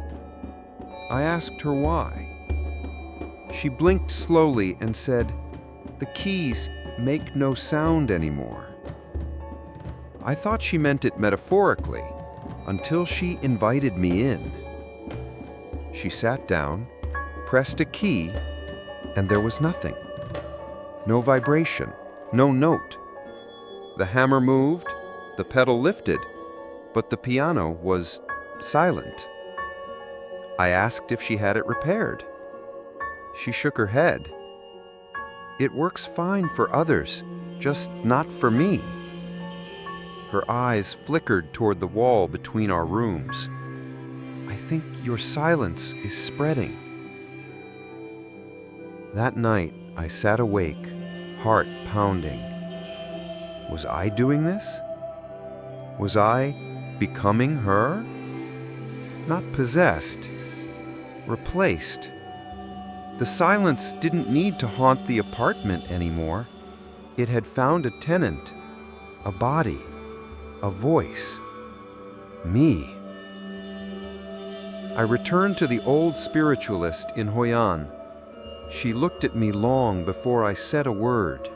I asked her why. She blinked slowly and said, "The keys make no sound anymore." I thought she meant it metaphorically, until she invited me in. She sat down, pressed a key, and there was nothing. No vibration, no note. The hammer moved, the pedal lifted, but the piano was silent. I asked if she had it repaired. She shook her head. "It works fine for others, just not for me." Her eyes flickered toward the wall between our rooms. "I think your silence is spreading." That night, I sat awake, heart pounding. Was I doing this? Was I becoming her? Not possessed, replaced. The silence didn't need to haunt the apartment anymore. It had found a tenant, a body, a voice. Me. I returned to the old spiritualist in Hoi An. She looked at me long before I said a word.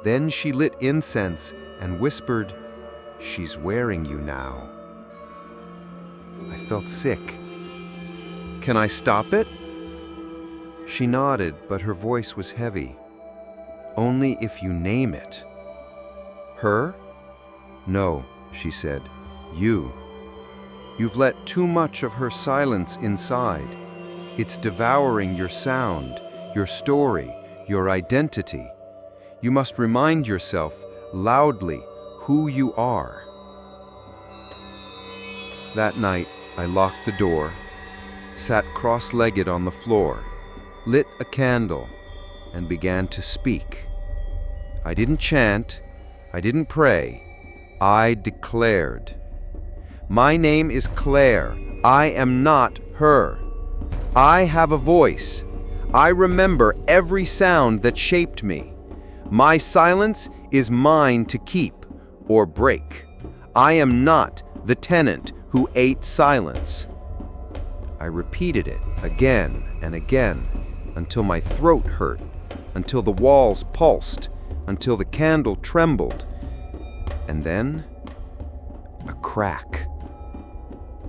Then she lit incense and whispered, "She's wearing you now." I felt sick. "Can I stop it?" She nodded, but her voice was heavy. "Only if you name it." "Her?" "No," she said. "You. You've let too much of her silence inside. It's devouring your sound, your story, your identity. You must remind yourself loudly who you are." That night, I locked the door, sat cross-legged on the floor, lit a candle, and began to speak. I didn't chant, I didn't pray, I declared. "My name is Claire. I am not her. I have a voice. I remember every sound that shaped me. My silence is mine to keep or break. I am not the tenant who ate silence." I repeated it again and again until my throat hurt, until the walls pulsed, until the candle trembled. And then, a crack.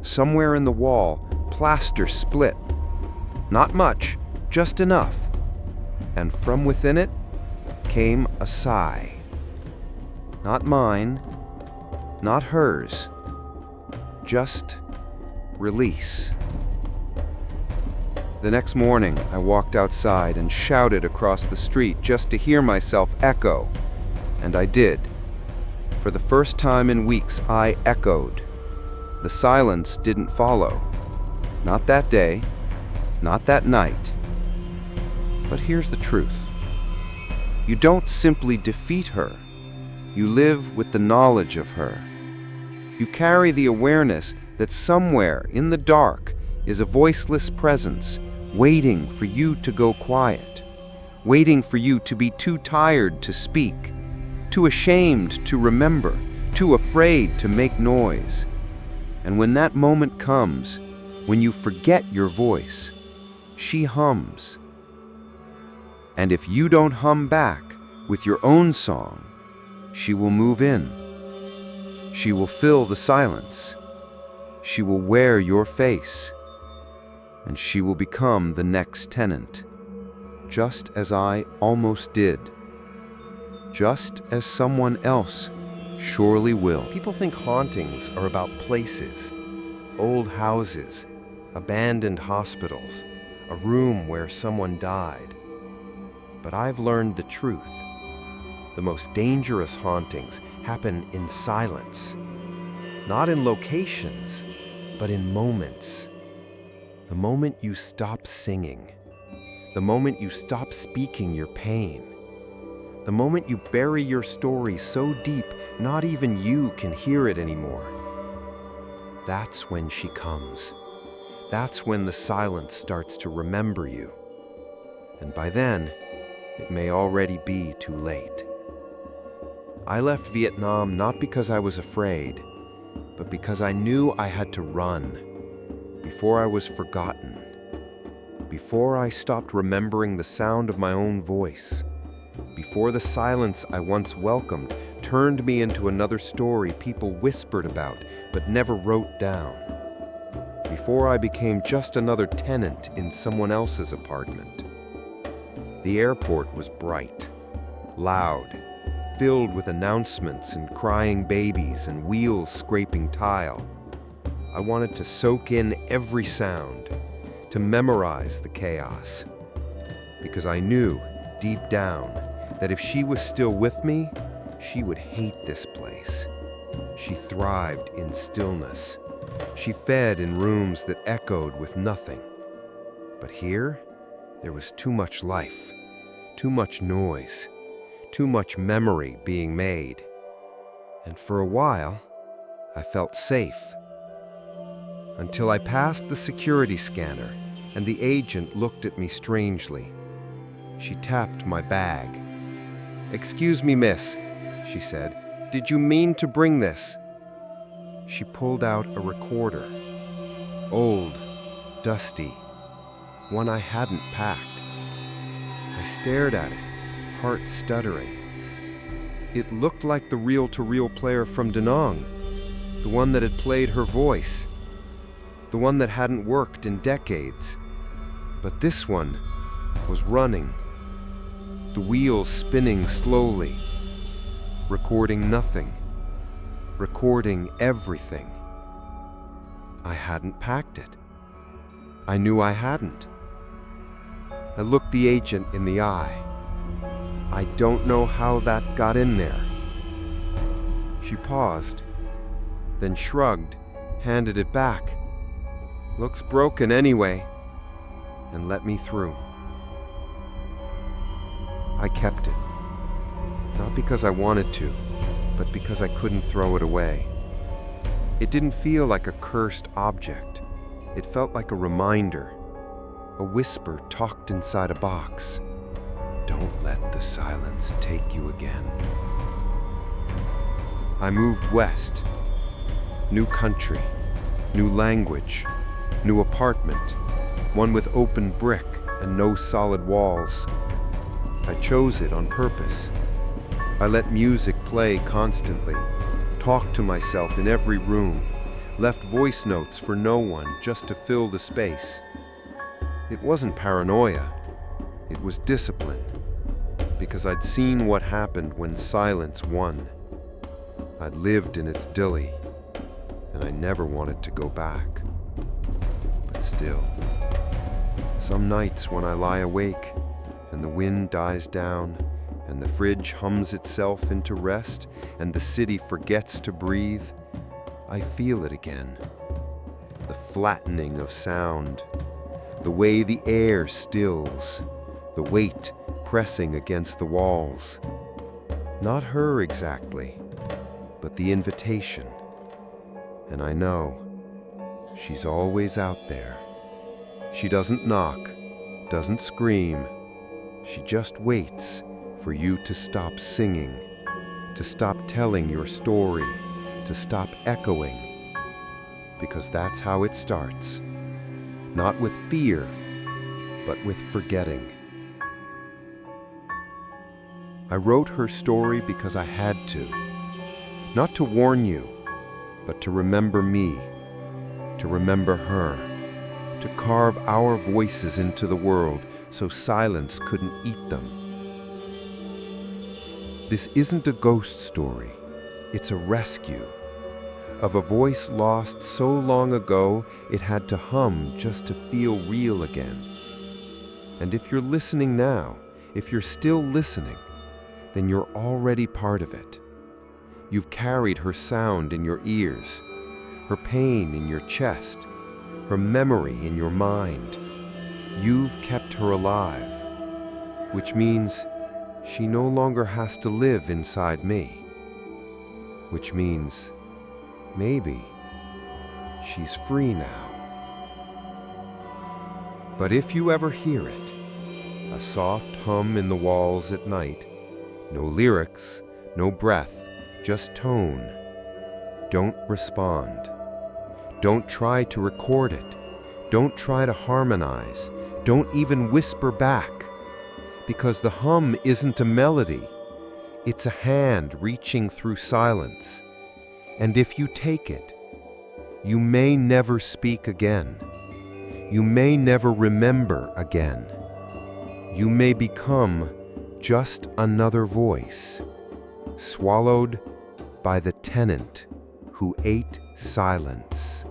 Somewhere in the wall, plaster split. Not much, just enough. And from within it came a sigh. Not mine, not hers, just release. The next morning, I walked outside and shouted across the street just to hear myself echo. And I did. For the first time in weeks, I echoed. The silence didn't follow. Not that day, not that night. But here's the truth. You don't simply defeat her. You live with the knowledge of her. You carry the awareness that somewhere in the dark is a voiceless presence waiting for you to go quiet, waiting for you to be too tired to speak, too ashamed to remember, too afraid to make noise. And when that moment comes, when you forget your voice, she hums. And if you don't hum back with your own song, she will move in, She will fill the silence. She will wear your face. And she will become the next tenant, just as I almost did. Just as someone else surely will. People think hauntings are about places, old houses, abandoned hospitals, a room where someone died. But I've learned the truth. The most dangerous hauntings happen in silence, not in locations, but in moments. The moment you stop singing, the moment you stop speaking your pain, the moment you bury your story so deep not even you can hear it anymore. That's when she comes. That's when the silence starts to remember you. And by then, it may already be too late. I left Vietnam not because I was afraid, but because I knew I had to run before I was forgotten, before I stopped remembering the sound of my own voice, before the silence I once welcomed turned me into another story people whispered about but never wrote down, before I became just another tenant in someone else's apartment. The airport was bright, loud, filled with announcements and crying babies and wheels scraping tile. I wanted to soak in every sound, to memorize the chaos, because I knew, deep down, that if she was still with me, she would hate this place. She thrived in stillness. She fed in rooms that echoed with nothing. But here, there was too much life, too much noise, too much memory being made. And for a while, I felt safe. Until I passed the security scanner and the agent looked at me strangely. She tapped my bag. "Excuse me, miss," she said. "Did you mean to bring this?" She pulled out a recorder. Old, dusty, one I hadn't packed. I stared at it, heart stuttering. It looked like the reel-to-reel player from Da Nang, the one that had played her voice, the one that hadn't worked in decades. But this one was running, the wheels spinning slowly, recording nothing, recording everything. I hadn't packed it. I knew I hadn't. I looked the agent in the eye. "I don't know how that got in there." She paused, then shrugged, handed it back. "Looks broken anyway," and let me through. I kept it, not because I wanted to, but because I couldn't throw it away. It didn't feel like a cursed object. It felt like a reminder, a whisper tucked inside a box. Don't let the silence take you again. I moved west. New country, new language, new apartment, one with open brick and no solid walls. I chose it on purpose. I let music play constantly, talked to myself in every room, left voice notes for no one just to fill the space. It wasn't paranoia, it was discipline, because I'd seen what happened when silence won. I'd lived in its dilly, and I never wanted to go back. But still, some nights when I lie awake and the wind dies down and the fridge hums itself into rest and the city forgets to breathe, I feel it again. The flattening of sound, the way the air stills, the weight pressing against the walls. Not her exactly, but the invitation. And I know she's always out there. She doesn't knock, doesn't scream. She just waits for you to stop singing, to stop telling your story, to stop echoing. Because that's how it starts. Not with fear, but with forgetting. I wrote her story because I had to. Not to warn you, but to remember me, to remember her, to carve our voices into the world so silence couldn't eat them. This isn't a ghost story, it's a rescue. Of a voice lost so long ago it had to hum just to feel real again. And if you're listening now, if you're still listening, then you're already part of it. You've carried her sound in your ears, her pain in your chest, her memory in your mind. You've kept her alive, which means she no longer has to live inside me. Which means maybe she's free now. But if you ever hear it, a soft hum in the walls at night, no lyrics, no breath, just tone, don't respond. Don't try to record it. Don't try to harmonize. Don't even whisper back. Because the hum isn't a melody. It's a hand reaching through silence. And if you take it, you may never speak again. You may never remember again. You may become just another voice, swallowed by the tenant who ate silence.